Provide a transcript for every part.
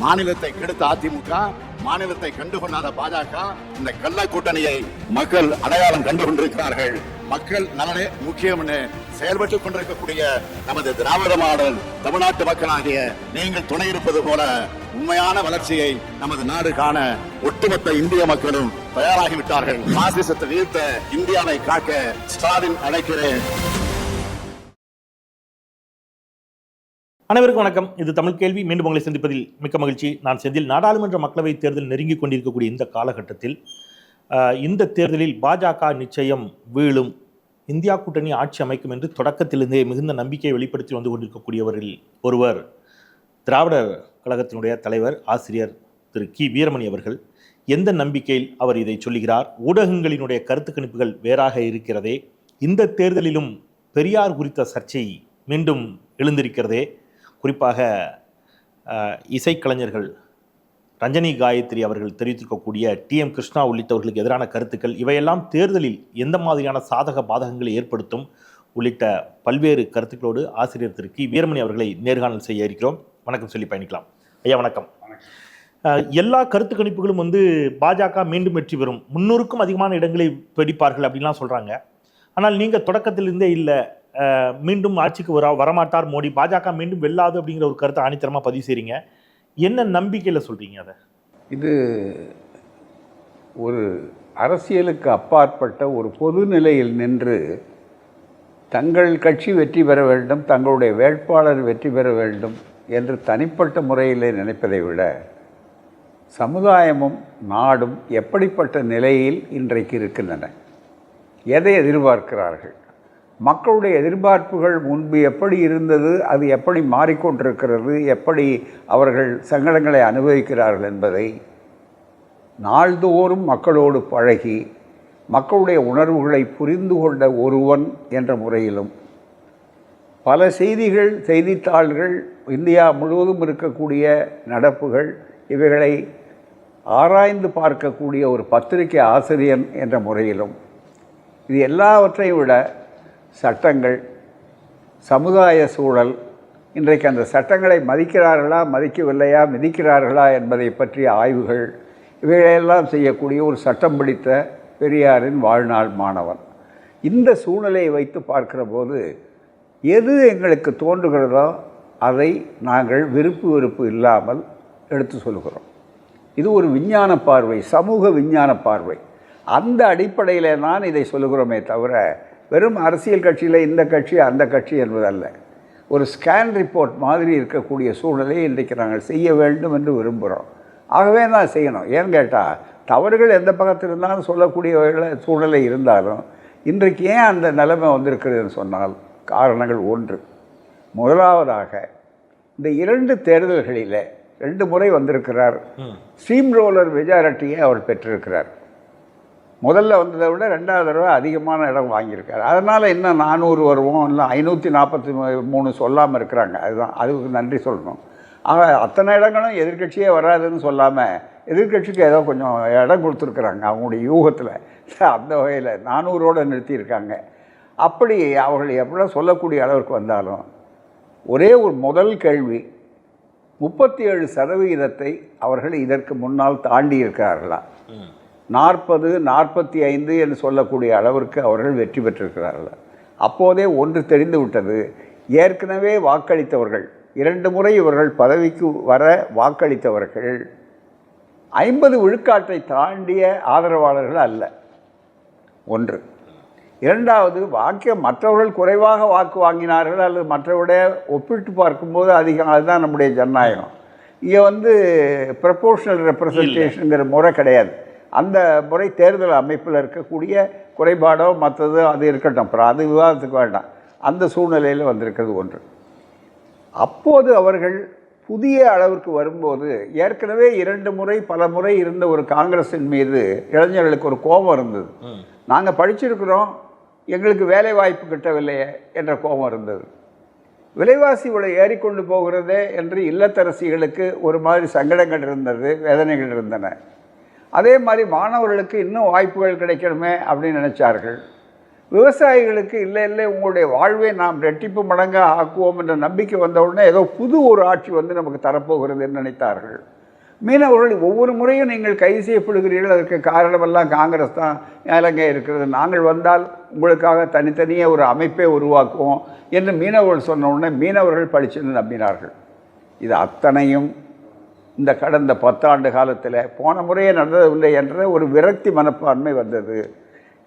மாநிலத்தை கெடுத்த அதிமுக, மாநிலத்தை கண்டுகொள்ளாத பாஜக, இந்த கள்ள கூட்டணியை மக்கள் அடையாளம் கண்டு கொண்டிருக்கிறார்கள். மக்கள் நலனே முக்கியம் செயல்பட்டுக் கொண்டிருக்கக்கூடிய நமது திராவிட மாடல் தமிழ்நாட்டு மக்களாகிய நீங்கள் துணை இருப்பது போல உண்மையான வளர்ச்சியை நமது நாடு காண ஒட்டுமொத்த இந்திய மக்களும் தயாராகிவிட்டார்கள். பாசிசத்தை வீழ்த்த இந்தியாவை காக்க ஸ்டாலின் அழைக்கிறேன். அனைவருக்கும் வணக்கம். இது தமிழ் கேள்வி. மீண்டும் உங்களை சந்திப்பதில் மிக்க மகிழ்ச்சி. நான் செந்தில். நாடாளுமன்ற மக்களவைத் தேர்தல் நெருங்கிக் கொண்டிருக்கக்கூடிய இந்த காலகட்டத்தில் இந்த தேர்தலில் பாஜக நிச்சயம் வீழும், இந்தியா கூட்டணி ஆட்சி அமைக்கும் என்று தொடக்கத்திலிருந்தே மிகுந்த நம்பிக்கையை வெளிப்படுத்தி வந்து கொண்டிருக்கக்கூடியவரில் ஒருவர் திராவிடர் கழகத்தினுடைய தலைவர் ஆசிரியர் திரு கி வீரமணி அவர்கள். எந்த நம்பிக்கையில் அவர் இதை சொல்லுகிறார்? ஊடகங்களினுடைய கருத்து கணிப்புகள் வேறாக இருக்கிறதே. இந்த தேர்தலிலும் பெரியார் குறித்த சர்ச்சை மீண்டும் எழுந்திருக்கிறதே. குறிப்பாக இசைக்கலைஞர்கள் ரஞ்சனி காயத்ரி அவர்கள் தெரிவித்திருக்கக்கூடிய டிஎம் கிருஷ்ணா உள்ளிட்டவர்களுக்கு எதிரான கருத்துக்கள், இவையெல்லாம் தேர்தலில் எந்த மாதிரியான சாதக பாதகங்களை ஏற்படுத்தும் உள்ளிட்ட பல்வேறு கருத்துக்களோடு ஆசிரியர் திரு கி வீரமணி அவர்களை நேர்காணல் செய்ய இருக்கிறோம். வணக்கம் சொல்லி பயணிக்கலாம். ஐயா வணக்கம். எல்லா கருத்து கணிப்புகளும் பாஜக மீண்டும் வெற்றி பெறும், 300க்கும் அதிகமான இடங்களை பிடிப்பார்கள் அப்படின்லாம் சொல்கிறாங்க. ஆனால் நீங்கள் தொடக்கத்திலிருந்தே இல்லை, மீண்டும் ஆட்சிக்கு வரமாட்டார் மோடி, பாஜக மீண்டும் வெல்லாது அப்படிங்கிற ஒரு கருத்தை ஆணித்தரமாக பதிவு செய்கிறீங்க. என்ன நம்பிக்கையில் சொல்கிறீங்க அதை? இது ஒரு அரசியலுக்கு அப்பாற்பட்ட ஒரு பொது நிலையில் நின்று தங்கள் கட்சி வெற்றி பெற வேண்டும், தங்களுடைய வேட்பாளர் வெற்றி பெற வேண்டும் என்று தனிப்பட்ட முறையில் நினைப்பதை விட சமுதாயமும் நாடும் எப்படிப்பட்ட நிலையில் இன்றைக்கு இருக்கின்றன, எதை எதிர்பார்க்கிறார்கள், மக்களுடைய எதிர்பார்ப்புகள் முன்பு எப்படி இருந்தது, அது எப்படி மாறிக்கொண்டிருக்கிறது, எப்படி அவர்கள் சங்கடங்களை அனுபவிக்கிறார்கள் என்பதை நாள்தோறும் மக்களோடு பழகி மக்களுடைய உணர்வுகளை புரிந்து கொண்ட ஒருவன் என்ற முறையிலும் பல செய்திகள், செய்தித்தாள்கள், இந்தியா முழுவதும் இருக்கக்கூடிய நடப்புகள், இவைகளை ஆராய்ந்து பார்க்கக்கூடிய ஒரு பத்திரிகை ஆசிரியன் என்ற முறையிலும் இது எல்லாவற்றையும் விட சட்டங்கள், சமுதாய சூழல், இன்றைக்கு அந்த சட்டங்களை மதிக்கிறார்களா மதிக்கவில்லையா, மிதிக்கிறார்களா என்பதை பற்றிய ஆய்வுகள், இவைகளெல்லாம் செய்யக்கூடிய ஒரு சட்டம் படித்த பெரியாரின் வாழ்நாள் மாணவன். இந்த சூழ்நிலையை வைத்து பார்க்கிற போது எது எங்களுக்கு தோன்றுகிறதோ அதை நாங்கள் விருப்பு இல்லாமல் எடுத்து சொல்கிறோம். இது ஒரு விஞ்ஞான பார்வை, சமூக விஞ்ஞான பார்வை. அந்த அடிப்படையில் தான் இதை சொல்லுகிறோமே தவிர வெறும் அரசியல் கட்சியில் இந்த கட்சி அந்த கட்சி என்பதல்ல. ஒரு ஸ்கேன் ரிப்போர்ட் மாதிரி இருக்கக்கூடிய சூழ்நிலையை இன்றைக்கு நாங்கள் செய்ய வேண்டும் என்று விரும்புகிறோம். ஆகவே தான் செய்யணும். ஏன்னு கேட்டால் தவறுகள் எந்த பக்கத்தில் இருந்தாலும் சொல்லக்கூடிய சூழ்நிலை இருந்தாலும் இன்றைக்கு ஏன் அந்த நிலைமை வந்திருக்கிறதுன்னு சொன்னால் காரணங்கள் ஒன்று. முதலாவதாக இந்த 2 தேர்தல்களில் 2 முறை வந்திருக்கிறார், ஸ்டீம் ரோலர் மெஜாரிட்டியை அவர் பெற்றிருக்கிறார். முதல்ல வந்ததை விட 2வது தடவை அதிகமான இடம் வாங்கியிருக்காரு. அதனால் இன்னும் 400 வருவோம், இல்லை 543 சொல்லாமல் இருக்கிறாங்க. அதுதான், அதுக்கு நன்றி சொல்லணும். ஆக அத்தனை இடங்களும் எதிர்கட்சியே வராதுன்னு சொல்லாமல் எதிர்கட்சிக்கு ஏதோ கொஞ்சம் இடம் கொடுத்துருக்குறாங்க அவங்களுடைய யூகத்தில். அந்த வகையில் 400ஓடு நிறுத்தியிருக்காங்க. அப்படி அவர்கள் எப்படின்னா சொல்லக்கூடிய அளவிற்கு வந்தாலும் ஒரே ஒரு முதல் கேள்வி, 37% அவர்கள் இதற்கு முன்னால் தாண்டி இருக்கிறார்களா, 40, 45 என்று சொல்லக்கூடிய அளவிற்கு அவர்கள் வெற்றி பெற்றிருக்கிறார்கள். அப்போதே ஒன்று தெரிந்து விட்டது, ஏற்கனவே வாக்களித்தவர்கள் 2 முறை இவர்கள் பதவிக்கு வர வாக்களித்தவர்கள் 50 விழுக்காட்டை தாண்டிய ஆதரவாளர்கள் அல்ல. ஒன்று. இரண்டாவது, மற்றவர்கள் குறைவாக வாக்கு வாங்கினார்கள் அல்லது மற்றவருடைய ஒப்பிட்டு பார்க்கும்போது அதிகம். அதுதான் நம்முடைய ஜனநாயகம். இங்கே ப்ரொபோர்ஷனல் ரெப்ரசன்டேஷனுங்கிற முறை கிடையாது. அந்த முறை தேர்தல் அமைப்பில் இருக்கக்கூடிய குறைபாடோ மற்றது அது இருக்கட்டும், அப்புறம் அது விவாதத்துக்கு வேண்டாம். அந்த சூழ்நிலையில் வந்திருக்கிறது ஒன்று. அப்போது அவர்கள் புதிய அளவிற்கு வரும்போது ஏற்கனவே 2 முறை பல முறை இருந்த ஒரு காங்கிரஸின் மீது இளைஞர்களுக்கு ஒரு கோபம் இருந்தது. நாங்கள் படிச்சிருக்கிறோம், எங்களுக்கு வேலை வாய்ப்பு கிட்டவில்லையே என்ற கோபம் இருந்தது. விலைவாசி இவ்வளோ ஏறிக்கொண்டு போகிறதே என்று இல்லத்தரசிகளுக்கு ஒரு மாதிரி சங்கடங்கள் இருந்தது, வேதனைகள் இருந்தன. அதே மாதிரி மாணவர்களுக்கு இன்னும் வாய்ப்புகள் கிடைக்கணுமே அப்படின்னு நினச்சார்கள். விவசாயிகளுக்கு இல்லை இல்லை உங்களுடைய வாழ்வை நாம் ரெட்டிப்பு மடங்காக ஆக்குவோம் என்ற நம்பிக்கை வந்த உடனே ஏதோ புது ஒரு ஆட்சி வந்து நமக்கு தரப்போகிறது என்று நினைத்தார்கள். மீனவர்கள் ஒவ்வொரு முறையும் நீங்கள் கைது செய்யப்படுகிறீர்கள், அதற்கு காரணமெல்லாம் காங்கிரஸ் தான் இலங்கை இருக்கிறது, நாங்கள் வந்தால் உங்களுக்காக தனித்தனியே ஒரு அமைப்பை உருவாக்குவோம் என்று மீனவர்கள் சொன்ன உடனே மீனவர்கள் படிச்சுன்னு நம்பினார்கள். இது அத்தனையும் இந்த கடந்த 10 ஆண்டு காலத்தில் போன முறையே நடந்தவில்லை என்ற ஒரு விரக்தி மனப்பான்மை வந்தது.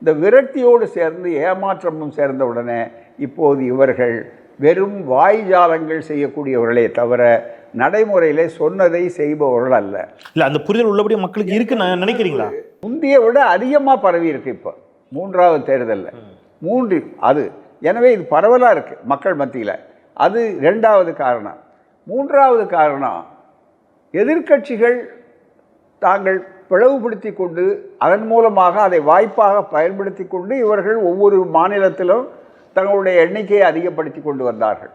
இந்த விரக்தியோடு சேர்ந்து ஏமாற்றமும் சேர்ந்த உடனே இப்போது இவர்கள் வெறும் வாய்ஜாலங்கள் செய்யக்கூடியவர்களே தவிர நடைமுறையில் சொன்னதை செய்பவர்கள் அல்ல. இல்லை, அந்த புரிதல் உள்ளபடி மக்களுக்கு இருக்குன்னு நினைக்கிறீங்களா? முந்தைய விட அதிகமாக பரவி இருக்கு. இப்போ 3வது தேர்தலில் 3 அது. எனவே இது பரவலாக இருக்குது மக்கள் மத்தியில். அது 2வது காரணம். 3வது காரணம், எதிர்க்கட்சிகள் தாங்கள் பிளவுபடுத்தி கொண்டு அதன் மூலமாக அதை வாய்ப்பாக பயன்படுத்தி கொண்டு இவர்கள் ஒவ்வொரு மாநிலத்திலும் தங்களுடைய எண்ணிக்கையை அதிகப்படுத்தி கொண்டு வந்தார்கள்.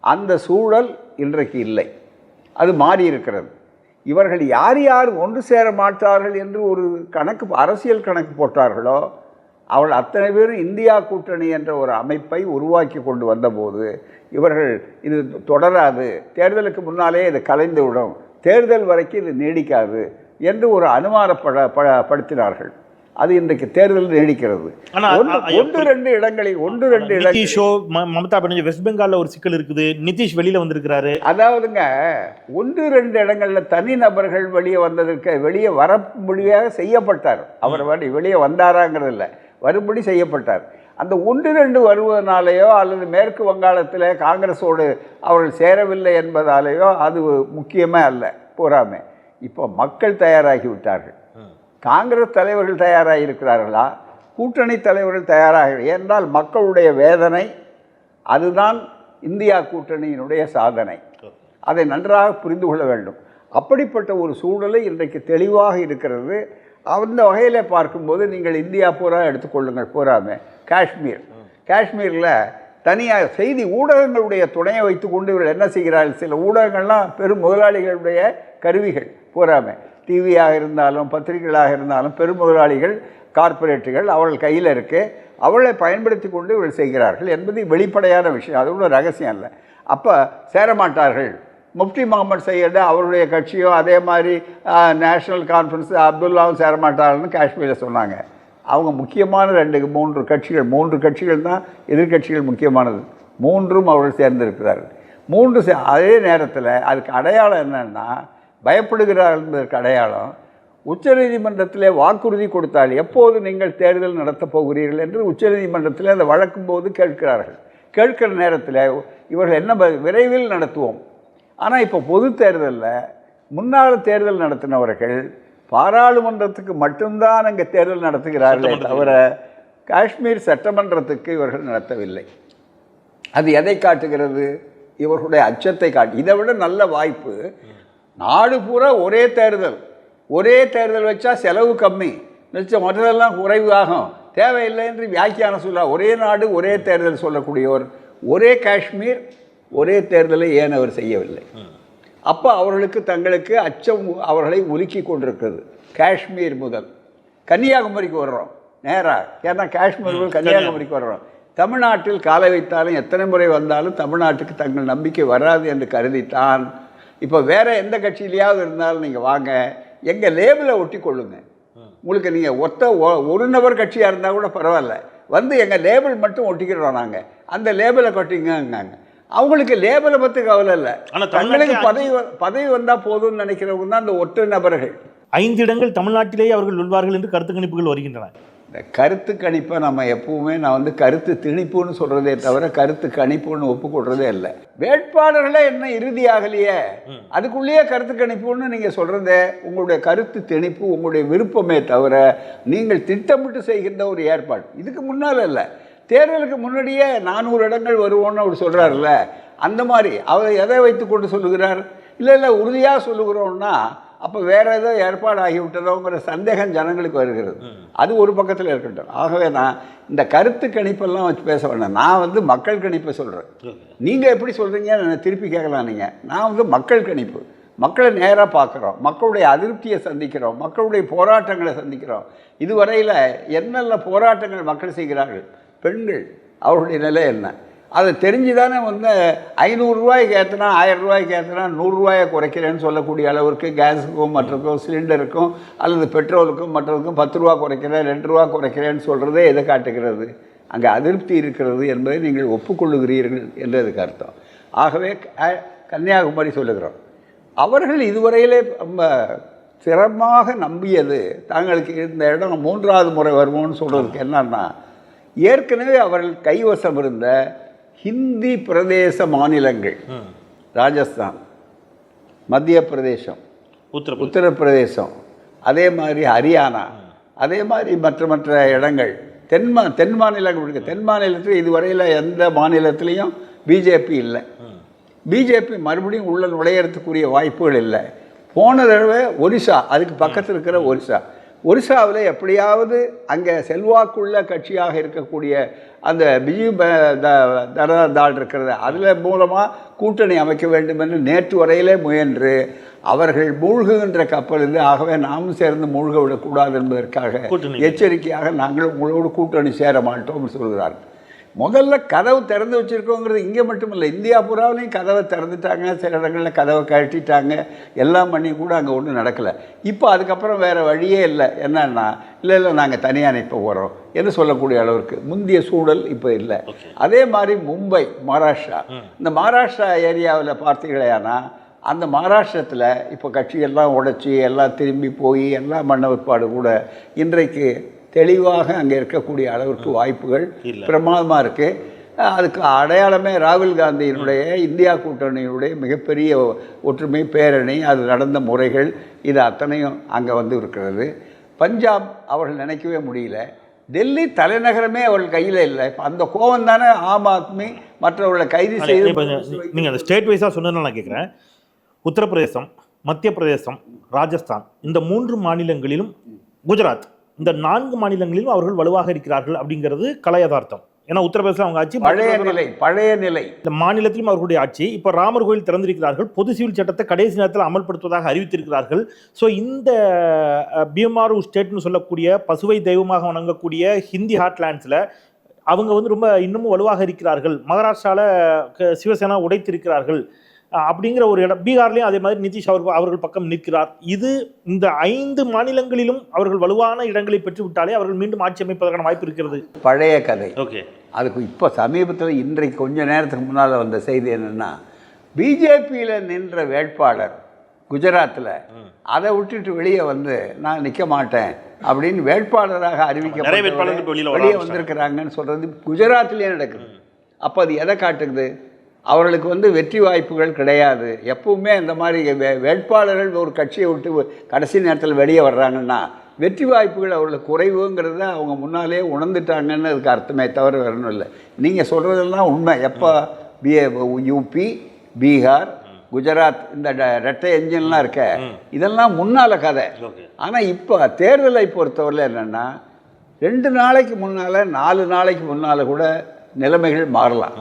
அந்த சூழல் இன்றைக்கு இல்லை, அது மாறி இருக்கிறது. இவர்கள் யார் யார் ஒன்று சேர மாட்டார்கள் என்று ஒரு கணக்கு, அரசியல் கணக்கு போட்டார்களோ அவர்கள் அத்தனை பேரும் இந்தியா கூட்டணி என்ற ஒரு அமைப்பை உருவாக்கி கொண்டு வந்தபோது இவர்கள் இது தொடராது, தேர்தலுக்கு முன்னாலே இது கலைந்துவிடும், தேர்தல் வரைக்கும் இது நீடிக்காது என்று ஒரு அனுமானப்படுத்தினார்கள். அது இன்றைக்கு தேர்தல் நீடிக்கிறது. ஒன்று ரெண்டு இடங்களில் நிதிஷோ மமதா பானர்ஜி வெஸ்ட் பெங்கால்ல ஒரு சிக்கல் இருக்குது, நிதிஷ் வெளியில வந்திருக்கிறாரு. அதாவதுங்க 1-2 இடங்கள்ல தனி நபர்கள் வெளியே வந்ததற்கு வெளியே வர முடியாத செய்யப்பட்டார். அவர் வெளியே வந்தாராங்கிறது இல்லை, வரும்படி செய்யப்பட்டார். அந்த 1-2 வருவதனாலேயோ அல்லது மேற்கு வங்காளத்தில் காங்கிரஸோடு அவர்கள் சேரவில்லை என்பதாலேயோ அது முக்கியமே அல்ல, பூராமே. இப்போ மக்கள் தயாராகி விட்டார்கள். காங்கிரஸ் தலைவர்கள் தயாராகி இருக்கிறார்களா, கூட்டணி தலைவர்கள் தயாராக? ஏனென்றால் மக்களுடைய வேதனை அதுதான் இந்தியா கூட்டணியினுடைய சாதனை. அதை நன்றாக புரிந்து கொள்ள வேண்டும். அப்படிப்பட்ட ஒரு சூழலை இன்றைக்கு தெளிவாக இருக்கிறது. அந்த வகையில் பார்க்கும்போது நீங்கள் இந்தியா பூரா எடுத்துக்கொள்ளுங்கள், பூராமே. காஷ்மீரில் தனியாக செய்தி ஊடகங்களுடைய துணையை வைத்துக்கொண்டு இவர்கள் என்ன செய்கிறார்கள், சில ஊடகங்கள்லாம் பெரும் முதலாளிகளுடைய கருவிகள், பூராமே டிவியாக இருந்தாலும் பத்திரிகைகளாக இருந்தாலும் பெரும் முதலாளிகள், கார்ப்பரேட்டுகள் அவர்கள் கையில் இருக்கு, அவளை பயன்படுத்தி கொண்டு இவர்கள் செய்கிறார்கள் என்பது வெளிப்படையான விஷயம், அது ஒன்றும் ரகசியம் இல்லை. அப்போ சேரமாட்டார்கள். முஃப்தி முகமது சையது அவருடைய கட்சியோ அதே மாதிரி நேஷனல் கான்ஃபரன்ஸ் அப்துல்லாவும் சேரமாட்டார்கள்னு காஷ்மீரில் சொன்னாங்க. அவங்க முக்கியமான 2-3 கட்சிகள், 3 கட்சிகள் தான் எதிர்கட்சிகள் முக்கியமானது, 3ம் அவர்கள் சேர்ந்திருக்கிறார்கள். 3 அதே நேரத்தில் அதுக்கு அடையாளம் என்னன்னா, பயப்படுகிறார்கள் என்பதற்கு அடையாளம் உச்சநீதிமன்றத்தில் வாக்குறுதி கொடுத்தால் எப்போது நீங்கள் தேர்தல் நடத்தப் போகிறீர்கள் என்று உச்சநீதிமன்றத்தில் அந்த வழக்கும் போது கேட்கிறார்கள். கேட்கிற நேரத்தில் இவர்கள் என்ன விரைவில் நடத்துவோம். ஆனால் இப்போ பொது தேர்தலில் முன்னாள் தேர்தல் நடத்தினவர்கள் பாராளுமன்றத்துக்கு மட்டும்தான் அங்கே தேர்தல் நடத்துகிறார்களே தவிர காஷ்மீர் சட்டமன்றத்துக்கு இவர்கள் நடத்தவில்லை. அது எதை காட்டுகிறது? இவர்களுடைய அச்சத்தை காட்டு. இதை விட நல்ல வாய்ப்பு, நாடு பூரா ஒரே தேர்தல் வச்சா செலவு கம்மி, மிச்சம் மற்றதெல்லாம் குறைவு ஆகும், தேவையில்லை என்று வியாக்கியானம் சொல்ல, ஒரே நாடு ஒரே தேர்தல் சொல்லக்கூடியவர் ஒரே காஷ்மீர் ஒரே தேர்தலை ஏன் அவர் செய்யவில்லை? அப்போ அவர்களுக்கு தங்களுக்கு அச்சம் அவர்களை உலுக்கி கொண்டிருக்கிறது. காஷ்மீர் முதல் கன்னியாகுமரிக்கு வர்றோம் நேராக, ஏன்னா காஷ்மீர் முதல் கன்னியாகுமரிக்கு வர்றோம். தமிழ்நாட்டில் காலை வைத்தாலும் எத்தனை முறை வந்தாலும் தமிழ்நாட்டுக்கு தங்கள் நம்பிக்கை வராது என்று கருதித்தான் இப்போ வேறு எந்த கட்சியிலையாவது இருந்தாலும் நீங்கள் வாங்க, எங்கள் லேபிளை ஒட்டி கொள்ளுங்க. உங்களுக்கு நீங்கள் ஒரு நபர் கட்சியாக இருந்தால் கூட பரவாயில்ல, வந்து எங்கள் லேபிள் மட்டும் ஒட்டிக்கிறோம் நாங்கள், அந்த லேபிளை கொட்டிங்காங்க. அவங்களுக்கு லேபிளை பற்றி கவலை இல்லை, தங்களுக்கு பதவி வந்தால் போதும்னு நினைக்கிறவங்க தான் அந்த ஒற்றை நபர்கள். 5 இடங்கள் தமிழ்நாட்டிலேயே அவர்கள் வெல்வார்கள் என்று கருத்து கணிப்புகள் வருகின்றன. இந்த கருத்து கணிப்பை நம்ம எப்பவுமே நான் கருத்து திணிப்புன்னு சொல்கிறதே தவிர கருத்து கணிப்புன்னு ஒப்புக்கொள்றதே இல்லை. வேட்பாளர்களே என்ன இறுதியாகலையே, அதுக்குள்ளேயே கருத்து கணிப்புன்னு நீங்கள் சொல்கிறதே உங்களுடைய கருத்து திணிப்பு, உங்களுடைய விருப்பமே தவிர நீங்கள் திட்டமிட்டு செய்கின்ற ஒரு ஏற்பாடு. இதுக்கு முன்னால் இல்லை, தேர்தலுக்கு முன்னாடியே 400 இடங்கள் வருவோன்னு அவர் சொல்கிறார்ல, அந்த மாதிரி அவர் எதை வைத்து கொண்டு சொல்லுகிறார்? இல்லை உறுதியாக சொல்லுகிறோன்னா அப்போ வேறு ஏதோ ஏற்பாடு ஆகிவிட்டதோங்கிற சந்தேகம் ஜனங்களுக்கு வருகிறது. அது ஒரு பக்கத்தில் இருக்கட்டும். ஆகவே நான் இந்த கருத்து கணிப்பெல்லாம் வச்சு பேச வேண்டாம், நான் மக்கள் கணிப்பை சொல்கிறேன். நீங்கள் எப்படி சொல்கிறீங்கன்னு நான் திருப்பி கேட்கலாம். நீங்கள் நான் மக்கள் கணிப்பு, மக்களை நேராக பார்க்குறோம், மக்களுடைய அதிருப்தியை சந்திக்கிறோம், மக்களுடைய போராட்டங்களை சந்திக்கிறோம். இதுவரையில் என்னென்ன போராட்டங்கள் மக்கள் செய்கிறார்கள், பெண்கள் அவர்களுடைய நிலை என்ன, அதை தெரிஞ்சு தானே வந்து 500 ரூபாய்க்கு ஏற்றினா 1000 ரூபாய்க்கு ஏற்றினா 100 ரூபாயை குறைக்கிறேன்னு சொல்லக்கூடிய அளவிற்கு கேஸுக்கும் மற்றதுக்கும் சிலிண்டருக்கும் அல்லது பெட்ரோலுக்கும் மற்றதுக்கும் 10 ரூபா குறைக்கிறேன் 2 ரூபா குறைக்கிறேன்னு சொல்கிறதே எதை காட்டுகிறது? அங்கே அதிருப்தி இருக்கிறது என்பதை நீங்கள் ஒப்புக்கொள்ளுகிறீர்கள் என்றதுக்கு அர்த்தம். ஆகவே கன்னியாகுமரி சொல்லுகிறோம், அவர்கள் இதுவரையிலே ரொம்ப சிரமமாக நம்பியது தாங்களுக்கு இந்த இடம் 3வது முறை வருவோம்னு சொல்கிறதுக்கு என்னன்னா, ஏற்கனவே அவர்கள் கைவசம் இருந்த ஹிந்தி பிரதேச மாநிலங்கள், ராஜஸ்தான், மத்திய பிரதேசம், உத்தரப்பிரதேசம், அதே மாதிரி ஹரியானா, அதே மாதிரி மற்ற இடங்கள், தென் மாநிலங்கள் இருக்குது. தென் மாநிலத்தில் இதுவரையில் எந்த மாநிலத்திலையும் பிஜேபி இல்லை. பிஜேபி மறுபடியும் உள்ள நுழையிறதுக்குரிய வாய்ப்புகள் இல்லை. போன தடவை ஒரிசா, அதுக்கு பக்கத்தில் இருக்கிற ஒரிசாவில் எப்படியாவது அங்கே செல்வாக்குள்ள கட்சியாக இருக்கக்கூடிய அந்த பிஜு ஜனதா தள் இருக்கிறது, அதில் மூலமாக கூட்டணி அமைக்க வேண்டும் என்று நேற்று வரையிலே முயன்று அவர்கள் மூழ்குகின்ற கப்பலில், ஆகவே நாமும் சேர்ந்து மூழ்க விடக்கூடாது என்பதற்காக எச்சரிக்கையாக நாங்கள் உங்களோடு கூட்டணி சேர மாட்டோம்னு சொல்கிறார்கள். முதல்ல கதவு திறந்து வச்சுருக்கோங்கிறது இங்கே மட்டும் இல்லை, இந்தியா பூராவிலையும் கதவை திறந்துட்டாங்க, சில இடங்களில் கதவை கழட்டிட்டாங்க, எல்லாம் பண்ணி கூட அங்கே ஒன்றும் நடக்கலை. இப்போ அதுக்கப்புறம் வேறு வழியே இல்லை. என்னன்னா, இல்லை நாங்கள் தனியாக அனுப்ப போகிறோம் என்று சொல்லக்கூடிய அளவுக்கு முந்தைய சூழல் இப்போ இல்லை. அதே மாதிரி மும்பை, மகாராஷ்டிரா, இந்த மகாராஷ்டிரா ஏரியாவில் பார்த்தீங்களேனா, அந்த மகாராஷ்டிரத்தில் இப்போ கட்சியெல்லாம் உடைச்சி எல்லாம் திரும்பி போய் எல்லாம் மண்ண விற்பாடு கூட இன்றைக்கு தெளிவாக அங்கே இருக்கக்கூடிய அளவிற்கு வாய்ப்புகள் பிரமாதமாக இருக்குது. அதுக்கு அடையாளமே ராகுல் காந்தியினுடைய இந்தியா கூட்டணியினுடைய மிகப்பெரிய ஒற்றுமை பேரணி, அது நடந்த முறைகள், இது அத்தனையும் அங்கே வந்து இருக்கிறது. பஞ்சாப் அவர்கள் நினைக்கவே முடியல. டெல்லி தலைநகரமே அவர்கள் கையில் இல்லை. இப்போ அந்த கோவம் தானே ஆம் ஆத்மி மற்றவர்களை கைது செய்து. நீங்கள் அந்த ஸ்டேட் வைஸாக சொன்னதுனால நான் கேட்குறேன், உத்தரப்பிரதேசம், மத்திய பிரதேசம், ராஜஸ்தான், இந்த 3 மாநிலங்களிலும், குஜராத், இந்த 4 மாநிலங்களிலும் அவர்கள் வலுவாக இருக்கிறார்கள் அப்படிங்கிறது கலை யதார்த்தம். ஏன்னா உத்தரப்பிரதேசம் அவங்க ஆட்சி பழைய நிலை, இந்த மாநிலத்திலும் அவர்களுடைய ஆட்சி. இப்போ ராமர் கோயில் திறந்திருக்கிறார்கள், பொது சிவில் சட்டத்தை கடைசி நேரத்தில் அமல்படுத்துவதாக அறிவித்திருக்கிறார்கள். ஸோ இந்த பிஎம்ஆர் ஸ்டேட்னு சொல்லக்கூடிய பசுவை தெய்வமாக வணங்கக்கூடிய ஹிந்தி ஹார்ட்லேண்ட்ஸில் அவங்க வந்து ரொம்ப இன்னமும் வலுவாக இருக்கிறார்கள். மகாராஷ்டிராவில் சிவசேனா உடைத்திருக்கிறார்கள் அப்படிங்கிற ஒரு இடம். பீகார்லேயும் அதே மாதிரி நிதிஷ் அவர்கள் பக்கம் நிற்கிறார். இது இந்த 5 மாநிலங்களிலும் அவர்கள் வலுவான இடங்களை பெற்று விட்டாலே அவர்கள் மீண்டும் ஆட்சி அமைப்பதற்கான வாய்ப்பு இருக்கிறது. பழைய கதை. ஓகே, அதுக்கு இப்போ சமீபத்தில் இன்றைக்கு கொஞ்ச நேரத்துக்கு முன்னால் வந்த செய்தி என்னென்னா, பிஜேபியில் நின்ற வேட்பாளர் குஜராத்தில் அதை விட்டுட்டு வெளியே வந்து நான் நிற்க மாட்டேன் அப்படின்னு வேட்பாளராக அறிவிக்கப்பட்ட வெளியே வந்திருக்கிறாங்கன்னு சொல்கிறது குஜராத்திலே நடக்குது. அப்போ அது எதை காட்டுக்குது? அவர்களுக்கு வந்து வெற்றி வாய்ப்புகள் கிடையாது. எப்பவுமே இந்த மாதிரி வேட்பாளர்கள் ஒரு கட்சியை விட்டு கடைசி நேரத்தில் வெளியே வர்றாங்கன்னா வெற்றி வாய்ப்புகள் அவர்களுக்கு குறைவுங்கிறத அவங்க முன்னாலே உணர்ந்துட்டாங்கன்னு அதுக்கு அர்த்தமே தவிர வரணும் இல்லை. நீங்கள் சொல்கிறதெல்லாம் உண்மை. எப்போ யூபி, பீகார், குஜராத், இந்த ரெட்டை என்ஜின்லாம் இருக்க, இதெல்லாம் முன்னால் கதை. ஆனால் இப்போ தேர்தலை பொறுத்தவரை என்னென்னா, 2 நாளைக்கு முன்னால் 4 நாளைக்கு முன்னால் கூட நிலைமைகள் மாறலாம்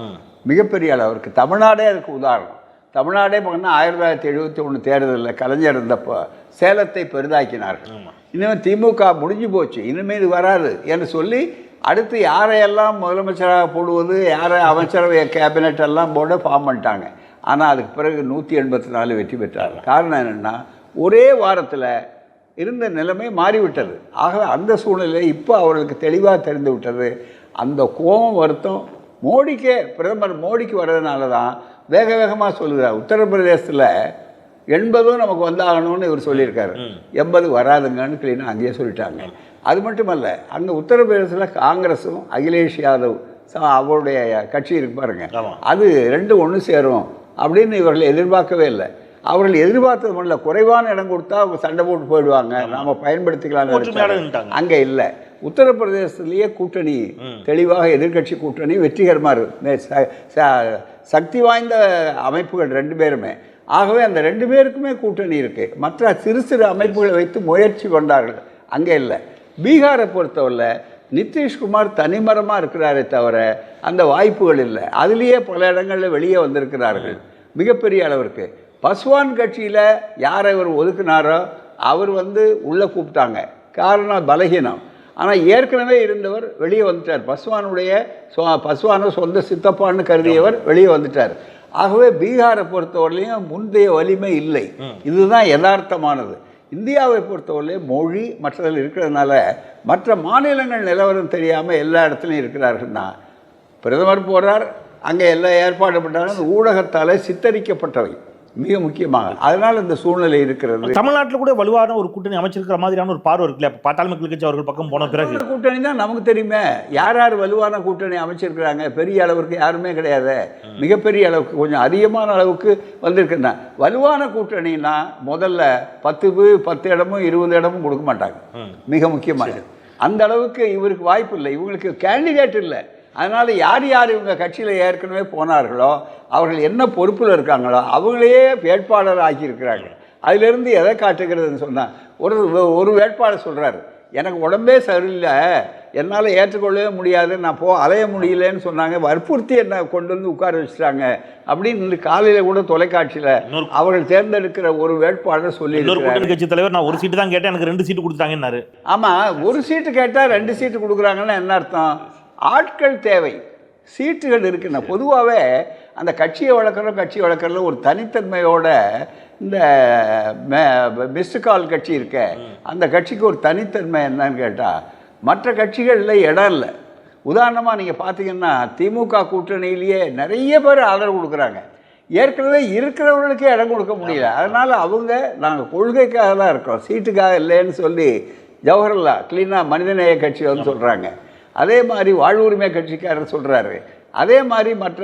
மிகப்பெரிய அளவிற்கு. தமிழ்நாடே அதுக்கு உதாரணம். தமிழ்நாடே பார்த்தீங்கன்னா 1971 தேர்தலில் கலைஞர் இருந்தப்போ சேலத்தை பெரிதாக்கினார்கள். இனிமேல் திமுக முடிஞ்சு போச்சு, இனிமேல் இது வராது என்று சொல்லி அடுத்து யாரையெல்லாம் முதலமைச்சராக போடுவது, யாரை அமைச்சரவை கேபினெட் எல்லாம் போட ஃபார்ம் பண்ணிட்டாங்க. ஆனால் அதுக்கு பிறகு 184 வெற்றி பெற்றார்கள். காரணம் என்னென்னா, ஒரே வாரத்தில் இருந்த நிலைமை மாறிவிட்டது. ஆக அந்த சூழ்நிலை இப்போ அவர்களுக்கு தெளிவாக தெரிந்து விட்டது. அந்த கோபம் வருத்தம் மோடிக்கே, பிரதமர் மோடிக்கு வர்றதுனால தான் வேக வேகமாக சொல்லுகிறார். உத்தரப்பிரதேசத்தில் 80 நமக்கு வந்தாகணும்னு இவர் சொல்லியிருக்காரு. 80 வராதுங்கன்னு கிளீனாக அங்கேயே சொல்லிட்டாங்க. அது மட்டுமல்ல, அங்கே உத்தரப்பிரதேசத்தில் காங்கிரஸும் அகிலேஷ் யாதவ் அவருடைய கட்சி இருக்கு பாருங்க, அது 2 ஒன்று சேரும் அப்படின்னு இவர்கள் எதிர்பார்க்கவே இல்லை. அவர்கள் எதிர்பார்த்தது முடியல. குறைவான இடம் கொடுத்தா அவங்க சண்டை போட்டு போயிடுவாங்க, நாம் பயன்படுத்திக்கலாம்னு. அங்கே இல்லை. உத்தரப்பிரதேசத்திலேயே கூட்டணி தெளிவாக எதிர்கட்சி கூட்டணி வெற்றிகரமாக இருக்கு. சக்தி வாய்ந்த அமைப்புகள் 2 பேருமே. ஆகவே அந்த 2 பேருக்குமே கூட்டணி இருக்குது. மற்ற சிறு சிறு அமைப்புகளை வைத்து முயற்சி கொண்டார்கள், அங்கே இல்லை. பீகாரை பொறுத்தவரை நிதிஷ்குமார் தனிமரமாக இருக்கிறாரே தவிர அந்த வாய்ப்புகள் இல்லை. அதுலேயே பல இடங்களில் வெளியே வந்திருக்கிறார்கள் மிகப்பெரிய அளவிற்கு. பஸ்வான் கட்சியில் யாரை இவர் ஒதுக்குனாரோ அவர் உள்ளே கூப்பிட்டாங்க. காரணம் பலகீனம். ஆனால் ஏற்கனவே இருந்தவர் வெளியே வந்துட்டார். பஸ்வானை சொந்த சித்தப்பான்னு கருதியவர் வெளியே வந்துட்டார். ஆகவே பீகாரை பொறுத்தவரையிலையும் முந்தைய வலிமை இல்லை. இதுதான் யதார்த்தமானது. இந்தியாவை பொறுத்தவரையிலே மொழி மற்றதில் இருக்கிறதுனால மற்ற மாநிலங்கள் நிலவரம் தெரியாமல் எல்லா இடத்துலையும் இருக்கிறார்கள்னா, பிரதமர் போகிறார், அங்கே எல்லா ஏற்பாடு பண்ணாலும் ஊடகத்தால் சித்தரிக்கப்பட்டவை மிக முக்கியமாக. அதனால் இந்த சூழ்நிலை இருக்கிறது. தமிழ்நாட்டில் கூட வலுவான ஒரு கூட்டணி அமைச்சிருக்கிற மாதிரியான ஒரு பார்வை இருக்குல்ல. பாட்டாளி மக்கள் கட்சி அவர்கள் பக்கம் போன பிறகு கூட்டணி தான் நமக்கு தெரியுமே. யார் யார் வலுவான கூட்டணி அமைச்சிருக்கிறாங்க? பெரிய அளவுக்கு யாருமே கிடையாது. மிகப்பெரிய அளவுக்கு கொஞ்சம் அதிகமான அளவுக்கு வந்திருக்குன்னா வலுவான கூட்டணின்னா முதல்ல 10 இடமும் 20 இடமும் கொடுக்க மாட்டாங்க. மிக முக்கியமாக அந்த அளவுக்கு இவருக்கு வாய்ப்பு இல்லை. இவங்களுக்கு கேண்டிடேட் இல்லை. அதனால் யார் யார் இவங்க கட்சியில் ஏற்கனவே போனார்களோ அவர்கள் என்ன பொறுப்பில் இருக்காங்களோ அவங்களையே வேட்பாளர் ஆக்கியிருக்கிறாங்க. அதிலிருந்து எதை காட்டுகிறதுன்னு சொன்னால் ஒரு வேட்பாளர் சொல்கிறார், எனக்கு உடம்பே சரியில்லை, என்னால் ஏற்றுக்கொள்ளவே முடியாது, நான் அலைய முடியலன்னு சொன்னாங்க, வற்புறுத்தி என்னை கொண்டு வந்து உட்கார வச்சுட்டாங்க அப்படின்னு காலையில் கூட தொலைக்காட்சியில் அவர்கள் தேர்ந்தெடுக்கிற ஒரு வேட்பாளர் சொல்லி கட்சி தலைவர், நான் ஒரு சீட்டு தான் கேட்டேன், எனக்கு 2 சீட்டு கொடுத்தாங்கன்னாரு. ஆமாம், ஒரு சீட்டு கேட்டால் 2 சீட்டு கொடுக்குறாங்கன்னா என்ன அர்த்தம்? ஆட்கள் தேவை, சீட்டுகள் இருக்குன்னா. பொதுவாகவே அந்த கட்சியை வளர்க்குறதுல ஒரு தனித்தன்மையோட இந்த மிஸ்டு கால் கட்சி இருக்க அந்த கட்சிக்கு ஒரு தனித்தன்மை என்னன்னு கேட்டால் மற்ற கட்சிகளில் இடம் இல்லை. உதாரணமாக நீங்கள் பார்த்தீங்கன்னா திமுக கூட்டணியிலேயே நிறைய பேர் ஆதரவு கொடுக்குறாங்க. ஏற்கனவே இருக்கிறவர்களுக்கே இடம் கொடுக்க முடியல. அதனால் அவங்க நாங்கள் கொள்கைக்காக தான் இருக்கோம், சீட்டுக்காக இல்லைன்னு சொல்லி ஜவஹர்லால் கிளீனாக மனிதநேய கட்சி வந்து சொல்கிறாங்க. அதே மாதிரி வாழ்வுரிமை கட்சிக்காரர் சொல்கிறாரு. அதே மாதிரி மற்ற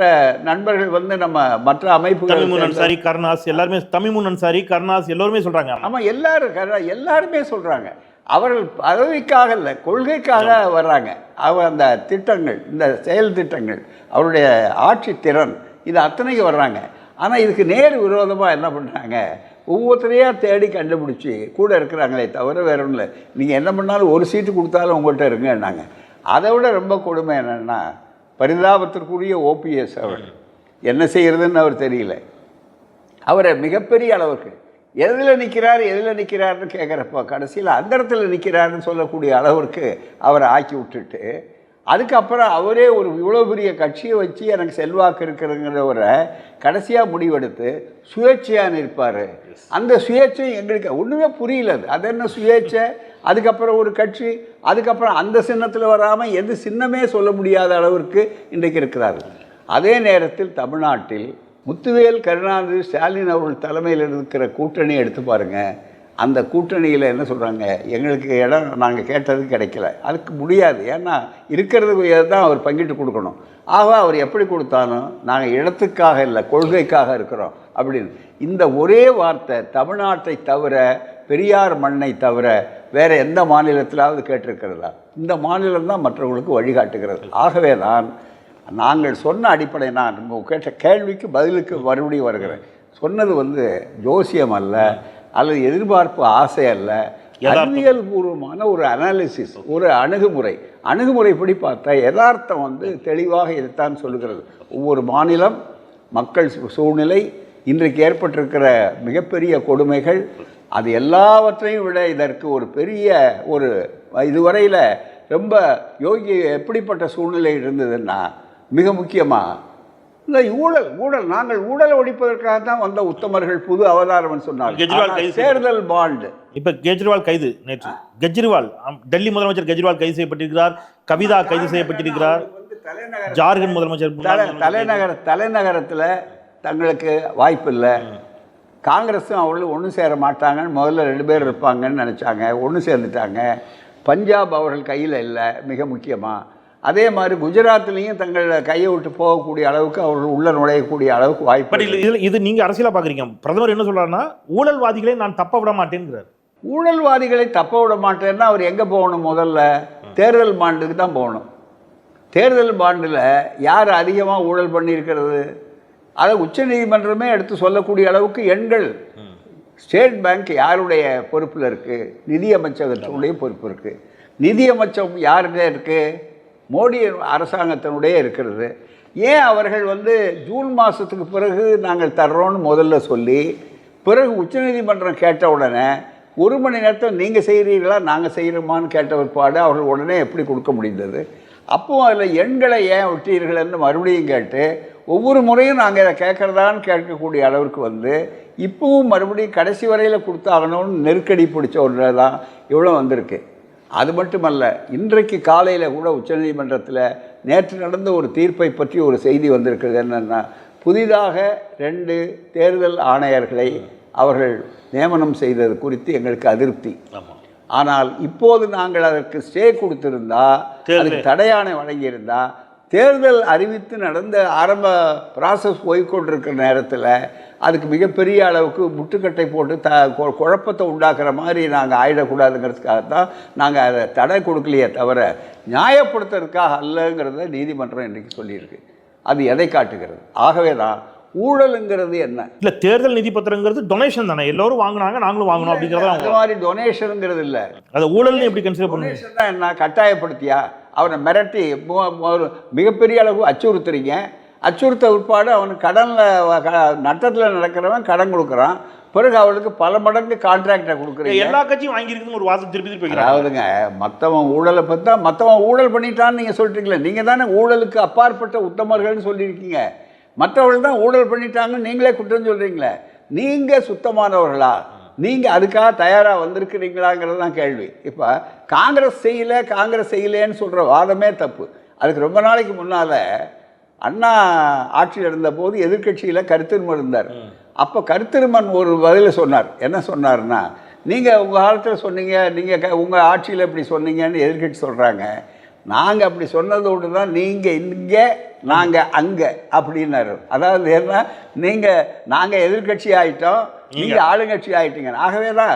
நண்பர்கள் வந்து நம்ம மற்ற அமைப்புகள் கருணாஸ் எல்லாருமே தமிமுன் அன்சாரி கருணாஸ் எல்லோருமே சொல்கிறாங்க. ஆமாம், எல்லாருமே சொல்கிறாங்க. அவர்கள் பதவிக்காக இல்லை, கொள்கைக்காக வர்றாங்க. அந்த திட்டங்கள், இந்த செயல் திட்டங்கள், அவருடைய ஆட்சி திறன், இது அத்தனைக்கு வர்றாங்க. ஆனால் இதுக்கு நேர் விரோதமாக என்ன பண்ணுறாங்க, ஒவ்வொருத்தரையாக தேடி கண்டுபிடிச்சி கூட இருக்கிறாங்களே தவிர வேற ஒன்றும் இல்லை. நீங்கள் என்ன பண்ணாலும் ஒரு சீட்டு கொடுத்தாலும் உங்கள்கிட்ட இருங்கன்னாங்க. அதை விட ரொம்ப கொடுமை என்னென்னா, பரிதாபத்திற்குரிய ஓபிஎஸ் அவர் என்ன செய்கிறதுன்னு அவர் தெரியல. அவரை மிகப்பெரிய அளவுக்கு எதில் நிற்கிறாருன்னு கேட்குறப்ப கடைசியில் அந்த இடத்துல நிற்கிறாருன்னு சொல்லக்கூடிய அளவிற்கு அவரை ஆக்கி விட்டுட்டு, அதுக்கப்புறம் அவரே ஒரு இவ்வளோ பெரிய கட்சியை வச்சு எனக்கு செல்வாக்கு இருக்கிறதுங்கிறவரை கடைசியாக முடிவெடுத்து சுயேட்சையாக நிற்பார். அந்த சுயேட்சை எங்களுக்கு ஒன்றுமே புரியல. அது என்ன சுயேட்சை? அதுக்கப்புறம் ஒரு கட்சி, அதுக்கப்புறம் அந்த சின்னத்தில் வராமல் எந்த சின்னமே சொல்ல முடியாத அளவிற்கு இன்றைக்கு இருக்கிறார். அதே நேரத்தில் தமிழ்நாட்டில் முத்துவேல், கருணாநிதி, ஸ்டாலின் அவர்கள் தலைமையில் இருக்கிற கூட்டணி எடுத்து பாருங்கள். அந்த கூட்டணியில் என்ன சொல்கிறாங்க, எங்களுக்கு இடம் நாங்கள் கேட்டது கிடைக்கல, அதுக்கு முடியாது, ஏன்னா இருக்கிறது தான் அவர் பங்கிட்டு கொடுக்கணும். ஆக அவர் எப்படி கொடுத்தாலும் நாங்கள் இடத்துக்காக இல்லை கொள்கைக்காக இருக்கிறோம் அப்படின்னு. இந்த ஒரே வார்த்தை தமிழ்நாட்டை தவிர, பெரியார் மண்ணை தவிர வேறு எந்த மாநிலத்திலாவது கேட்டிருக்கிறதா? இந்த மாநிலம் தான் மற்றவர்களுக்கு வழிகாட்டுகிறது. ஆகவே தான் நாங்கள் சொன்ன அடிப்படை, நான் கேட்ட கேள்விக்கு பதிலுக்கு மறுபடியும் வருகிறேன். சொன்னது வந்து ஜோசியம் அல்ல, அல்லது எதிர்பார்ப்பு ஆசை அல்ல, அறிவியல் பூர்வமான ஒரு அனாலிசிஸ், ஒரு அணுகுமுறைப்படி பார்த்தா யதார்த்தம் வந்து தெளிவாக இதைத்தான் சொல்லுகிறது. ஒவ்வொரு மாநிலம், மக்கள் சூழ்நிலை, இன்றைக்கு ஏற்பட்டிருக்கிற மிகப்பெரிய கொடுமைகள், அது எல்லாவற்றையும் விட இதற்கு ஒரு பெரிய ஒரு இதுவரையில் ரொம்ப யோகி எப்படிப்பட்ட சூழ்நிலை இருந்ததுன்னா, மிக முக்கியமாக இந்த ஊழல் நாங்கள் ஊழலை ஒழிப்பதற்காக தான் வந்த உத்தமர்கள் புது அவதாரம் சொன்னார்கள். தேர்தல் பாண்டு. இப்ப கெஜ்ரிவால் கைது, நேற்று கெஜ்ரிவால் டெல்லி முதலமைச்சர் கெஜ்ரிவால் கைது செய்யப்பட்டிருக்கிறார், கவிதா கைது செய்யப்பட்டிருக்கிறார், ஜார்க்கண்ட் முதலமைச்சர் தலைநகரத்தில் தங்களுக்கு வாய்ப்பு இல்லை. காங்கிரஸும் அவர்களும் ஒன்று சேர மாட்டாங்கன்னு முதல்ல 2 பேர் இருப்பாங்கன்னு நினச்சாங்க, ஒன்று சேர்ந்துட்டாங்க. பஞ்சாப் அவர்கள் கையில் இல்லை மிக முக்கியமாக. அதே மாதிரி குஜராத்லேயும் தங்களை கையை விட்டு போகக்கூடிய அளவுக்கு அவர்கள் உள்ள நுழையக்கூடிய அளவுக்கு வாய்ப்பு. இது நீங்கள் அரசியலாக பார்க்குறீங்க. பிரதமர் என்ன சொல்கிறாருன்னா, ஊழல்வாதிகளை நான் தப்ப விட மாட்டேங்கிறார். ஊழல்வாதிகளை தப்ப விட மாட்டேன்னா அவர் எங்கே போகணும்? முதல்ல தேர்தல் பாண்டுக்கு தான் போகணும். தேர்தல் பாண்டில் யார் அதிகமாக ஊழல் பண்ணியிருக்கிறது அதை உச்சநீதிமன்றமே எடுத்து சொல்லக்கூடிய அளவுக்கு எண்கள். ஸ்டேட் பேங்க் யாருடைய பொறுப்பில் இருக்குது? நிதியமைச்சகத்தினுடைய பொறுப்பு இருக்குது. நிதியமைச்சம் யாருடைய இருக்குது? மோடி அரசாங்கத்தினுடைய இருக்கிறது. ஏன் அவர்கள் வந்து ஜூன் மாதத்துக்கு பிறகு நாங்கள் தர்றோன்னு முதல்ல சொல்லி, பிறகு உச்சநீதிமன்றம் கேட்ட உடனே 1 மணி நேரத்தில் நீங்கள் செய்கிறீர்களா நாங்கள் செய்கிறோமான்னு கேட்ட பிற்பாடு அவர்கள் உடனே எப்படி கொடுக்க முடிந்தது? அப்போது அதில் எண்களை ஏன் விட்டீர்கள்னு மறுபடியும் கேட்டு ஒவ்வொரு முறையும் நாங்கள் இதை கேட்குறதான்னு கேட்கக்கூடிய அளவுக்கு வந்து இப்பவும் மறுபடியும் கடைசி வரையில் கொடுத்தாகணும்னு நெருக்கடி பிடிச்ச ஒன்று தான் இவ்வளோ வந்திருக்கு. அது மட்டுமல்ல, இன்றைக்கு காலையில் கூட உச்சநீதிமன்றத்தில் நேற்று நடந்த ஒரு தீர்ப்பை பற்றி ஒரு செய்தி வந்திருக்கிறது. என்னென்னா, புதிதாக 2 தேர்தல் ஆணையர்களை அவர்கள் நியமனம் செய்தது குறித்து எங்களுக்கு அதிருப்தி. ஆனால் இப்போது நாங்கள் அதற்கு ஸ்டே கொடுத்திருந்தா, அதுக்கு தடையாணை வழங்கியிருந்தா, தேர்தல் அறிவித்து நடந்த ஆரம்ப ப்ராசஸ் போய்கொண்டிருக்கிற நேரத்தில் அதுக்கு மிகப்பெரிய அளவுக்கு முட்டுக்கட்டை போட்டு குழப்பத்தை உண்டாக்குற மாதிரி நாங்கள் ஆயிடக்கூடாதுங்கிறதுக்காகத்தான் நாங்கள் அதை தடை கொடுக்கலையே தவிர நியாயப்படுத்துறதுக்காக அல்லங்கிறத நீதிமன்றம் இன்றைக்கு சொல்லியிருக்கு. அது எதை காட்டுகிறது? ஆகவே தான் ஊழலுங்கிறது என்ன இல்லை, தேர்தல் நிதி பத்திரங்கிறது டொனேஷன் தானே, எல்லோரும் வாங்கினாங்க நாங்களும் வாங்கணும் அப்படிங்கிறத அந்த மாதிரி டொனேஷனுங்கிறது இல்லை. அதை ஊழல்னு எப்படி கன்சிடர் பண்ணுங்க? டொனேஷன் என்ன, கட்டாயப்படுத்தியா அவனை மிரட்டி ஒரு மிகப்பெரிய அளவு அச்சுறுத்துறீங்க. அச்சுறுத்த உட்பாடு அவனுக்கு கடனில் நட்டத்தில் நடக்கிறவன் கடன் கொடுக்குறான், பிறகு அவளுக்கு பல மடங்கு கான்ட்ராக்டை கொடுக்குறீங்க. எல்லா கட்சியும் வாங்கியிருக்குன்னு ஒரு வாதம் திருப்பி திருப்பி. அதாவதுங்க, மற்றவன் ஊழலை பார்த்தா மற்றவன் ஊழல் பண்ணிட்டான்னு நீங்கள் சொல்லிட்டீங்களே, நீங்கள் தானே ஊழலுக்கு அப்பாற்பட்ட உத்தமர்கள்னு சொல்லியிருக்கீங்க. மற்றவர்கள் தான் ஊழல் பண்ணிட்டாங்கன்னு நீங்களே குற்றம் சொல்கிறீங்களே. நீங்கள் சுத்தமானவர்களா? நீங்கள் அதுக்காக தயாராக வந்திருக்கிறீங்களாங்கிறது தான் கேள்வி. இப்போ காங்கிரஸ் செய்யலேன்னு சொல்கிற வாதமே தப்பு. அதுக்கு ரொம்ப நாளைக்கு முன்னால் அண்ணா ஆட்சியில் இருந்தபோது எதிர்கட்சியில் கருத்திருமன் இருந்தார். அப்போ கருத்திருமன் ஒரு பதிலை சொன்னார். என்ன சொன்னார்னா, நீங்கள் உங்கள் காலத்தில் சொன்னீங்க, நீங்கள் உங்கள் ஆட்சியில் இப்படி சொன்னீங்கன்னு எதிர்கட்சி சொல்கிறாங்க. நாங்கள் அப்படி சொன்னதோடு தான் நீங்கள் இங்கே நாங்கள் அங்கே அப்படின்னாரு. அதாவது என்ன, நாங்கள் எதிர்கட்சி ஆகிட்டோம், நீங்கள் ஆளுங்கட்சி ஆகிட்டீங்க. ஆகவே தான்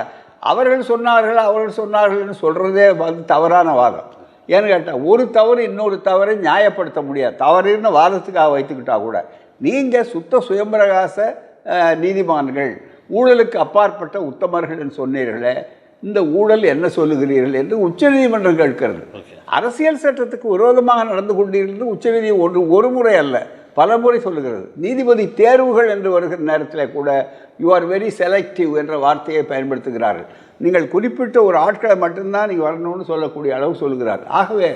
அவர்கள் சொன்னார்கள்னு சொல்கிறதே வந்து தவறான வாதம். ஏன்னு கேட்டால், ஒரு தவறு இன்னொரு தவறை நியாயப்படுத்த முடியாது. தவறுன்னு வாதத்துக்காக வைத்துக்கிட்டா கூட நீங்கள் சுத்த சுயம்பிரகாச நீதிமான்கள், ஊழலுக்கு அப்பாற்பட்ட உத்தமர்கள் சொன்னீர்களே, இந்த ஊழல் என்ன சொல்லுகிறீர்கள் என்று உச்சநீதிமன்றம் கேட்கிறது. அரசியல் சட்டத்துக்கு விரோதமாக நடந்து கொண்டிருக்கிறது உச்சநீதிமன்றம் ஒரு முறை அல்ல, பல முறை சொல்லுகிறது. நீதிபதி தேர்வுகள் என்று வருகிற நேரத்தில் கூட யூ ஆர் வெரி செலக்டிவ் என்ற வார்த்தையை பயன்படுத்துகிறார்கள். நீங்கள் குறிப்பிட்ட ஒரு ஆட்களை மட்டும்தான் நீங்கள் வரணும்னு சொல்லக்கூடிய அளவு சொல்லுகிறார். ஆகவே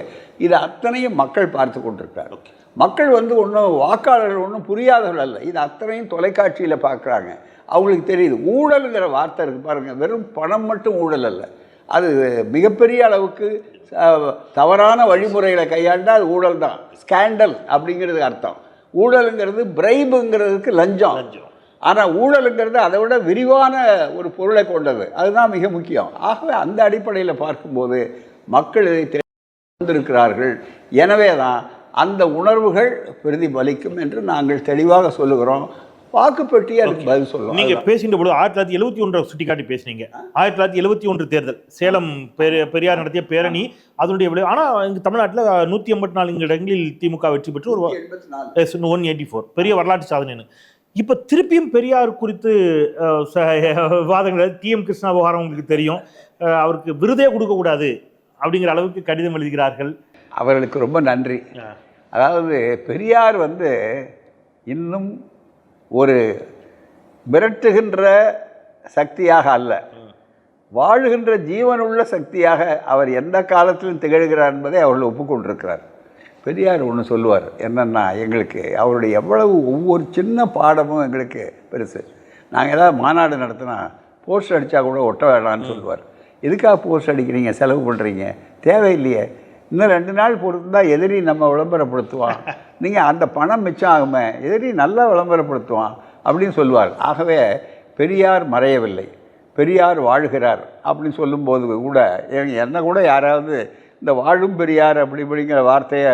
இது அத்தனையும் மக்கள் பார்த்து கொண்டிருக்கிறார். மக்கள் வந்து ஒன்றும் வாக்காளர்கள் ஒன்றும் புரியாதவர்கள் அல்ல, இது அத்தனையும் தொலைக்காட்சியில் பார்க்குறாங்க. அவங்களுக்கு தெரியுது. ஊழலுங்கிற வார்த்தை இருக்குது பாருங்கள், வெறும் பணம் மட்டும் ஊழல் அல்ல, அது மிகப்பெரிய அளவுக்கு தவறான வழிமுறைகளை கையாண்டால் அது ஊழல் தான். ஸ்கேண்டல் அப்படிங்கிறது அர்த்தம். ஊழலுங்கிறது பிரைபுங்கிறதுக்கு லஞ்சம். ஆனால் ஊழலுங்கிறது அதை விட விரிவான ஒரு பொருளை கொண்டது. அதுதான் மிக முக்கியம். ஆகவே அந்த அடிப்படையில் பார்க்கும்போது மக்கள் இதை தெரிந்திருக்கிறார்கள். எனவே தான் அந்த உணர்வுகள் பிரதிபலிக்கும் என்று நாங்கள் தெளிவாக சொல்லுகிறோம். வாக்குப்பெட்டி அதுக்கு பதில் சொல்லுவோம். நீங்கள் பேசின்ற பொழுது 1971 சுட்டி காட்டி பேசுனீங்க. 1971 தேர்தல் சேலம் பெரியார் நடத்திய பேரணி அதனுடைய விளைவு. ஆனால் இங்கே தமிழ்நாட்டில் 184 இடங்களில் திமுக வெற்றி பெற்று ஒரு 184 பெரிய வரலாற்று சாதனைன்னு. இப்போ திருப்பியும் பெரியார் குறித்து விவாதங்கள், டிஎம் கிருஷ்ணா விவகாரம் உங்களுக்கு தெரியும், அவருக்கு விருதே கொடுக்கக்கூடாது அப்படிங்கிற அளவுக்கு கடிதம் எழுதுகிறார்கள். அவர்களுக்கு ரொம்ப நன்றி. அதாவது பெரியார் வந்து இன்னும் ஒரு மிரட்டுகின்ற சக்தியாக அல்ல, வாழுகின்ற ஜீவனுள்ள சக்தியாக அவர் எந்த காலத்திலும் திகழ்கிறார் என்பதை அவர்கள் ஒப்புக்கொண்டிருக்கிறார். பெரியார் ஒன்று சொல்லுவார், என்னென்னா, எங்களுக்கு அவருடைய எவ்வளவு ஒவ்வொரு சின்ன பாடமும் எங்களுக்கு பெருசு. நாங்கள் ஏதாவது மாநாடு நடத்தினா போஸ்டர் அடித்தா கூட ஒட்ட வேணான்னு சொல்லுவார். எதுக்காக போஸ்டர் அடிக்கிறீங்க, செலவு பண்ணுறீங்க, தேவையில்லையே, இன்னும் 2 நாள் பொறுத்து தான் எதிரி நம்ம விளம்பரப்படுத்துவான், நீங்கள் அந்த பணம் மிச்சம் ஆகுமே, எதிரி நல்லா விளம்பரப்படுத்துவான் அப்படின்னு சொல்லுவார். ஆகவே பெரியார் மறையவில்லை, பெரியார் வாழ்கிறார் அப்படின்னு சொல்லும்போது கூட என்ன கூட யாராவது இந்த வாழும் பெரியார் அப்படிங்கிற வார்த்தையை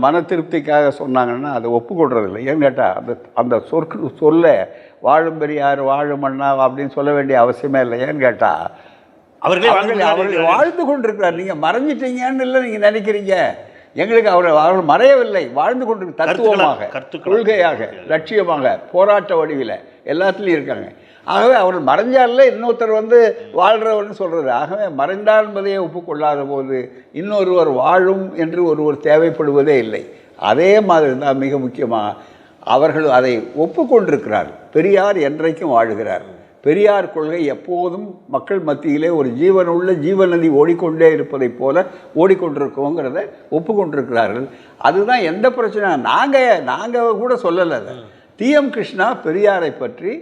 மன திருப்திக்காக சொன்னாங்கன்னா அதை ஒப்புக்கொள்றதில்லை. ஏன்னு கேட்டால் அந்த சொல்ல வாழும் பெரியார் வாழும் அண்ணா அப்படின்னு சொல்ல வேண்டிய அவசியமே இல்லை. ஏன்னு கேட்டால் அவர்கள் வாழ்ந்து கொண்டிருக்கிறார். நீங்கள் மறைஞ்சிட்டீங்கன்னு இல்லை நீங்கள் நினைக்கிறீங்க, எங்களுக்கு அவர்கள் மறையவில்லை, வாழ்ந்து கொண்டிருக்க தத்துவமாக, கொள்கையாக, லட்சியமாக, போராட்ட வடிவில் எல்லாத்துலேயும் இருக்காங்க. ஆகவே அவர்கள் மறைஞ்சால இன்னொருத்தர் வந்து வாழ்கிறவர்னு சொல்கிறது. ஆகவே மறைந்தார் என்பதையே ஒப்புக்கொள்ளாத போது இன்னொருவர் வாழும் என்று ஒருவர் தேவைப்படுவதே இல்லை. அதே மாதிரி தான் மிக முக்கியமாக அவர்கள் அதை ஒப்புக்கொண்டிருக்கிறார். பெரியார் என்றைக்கும் வாழுகிறார். பெரியார் கொள்கை எப்போதும் மக்கள் மத்தியிலே ஒரு ஜீவனுள்ள ஜீவநதி ஓடிக்கொண்டே இருப்பதைப் போல ஓடிக்கொண்டிருக்கோங்கிறத ஒப்புக்கொண்டிருக்கிறார்கள். அதுதான் எந்த பிரச்சனை. நாங்கள் கூட சொல்லலை. டிஎம் கிருஷ்ணா பெரியாரை பற்றி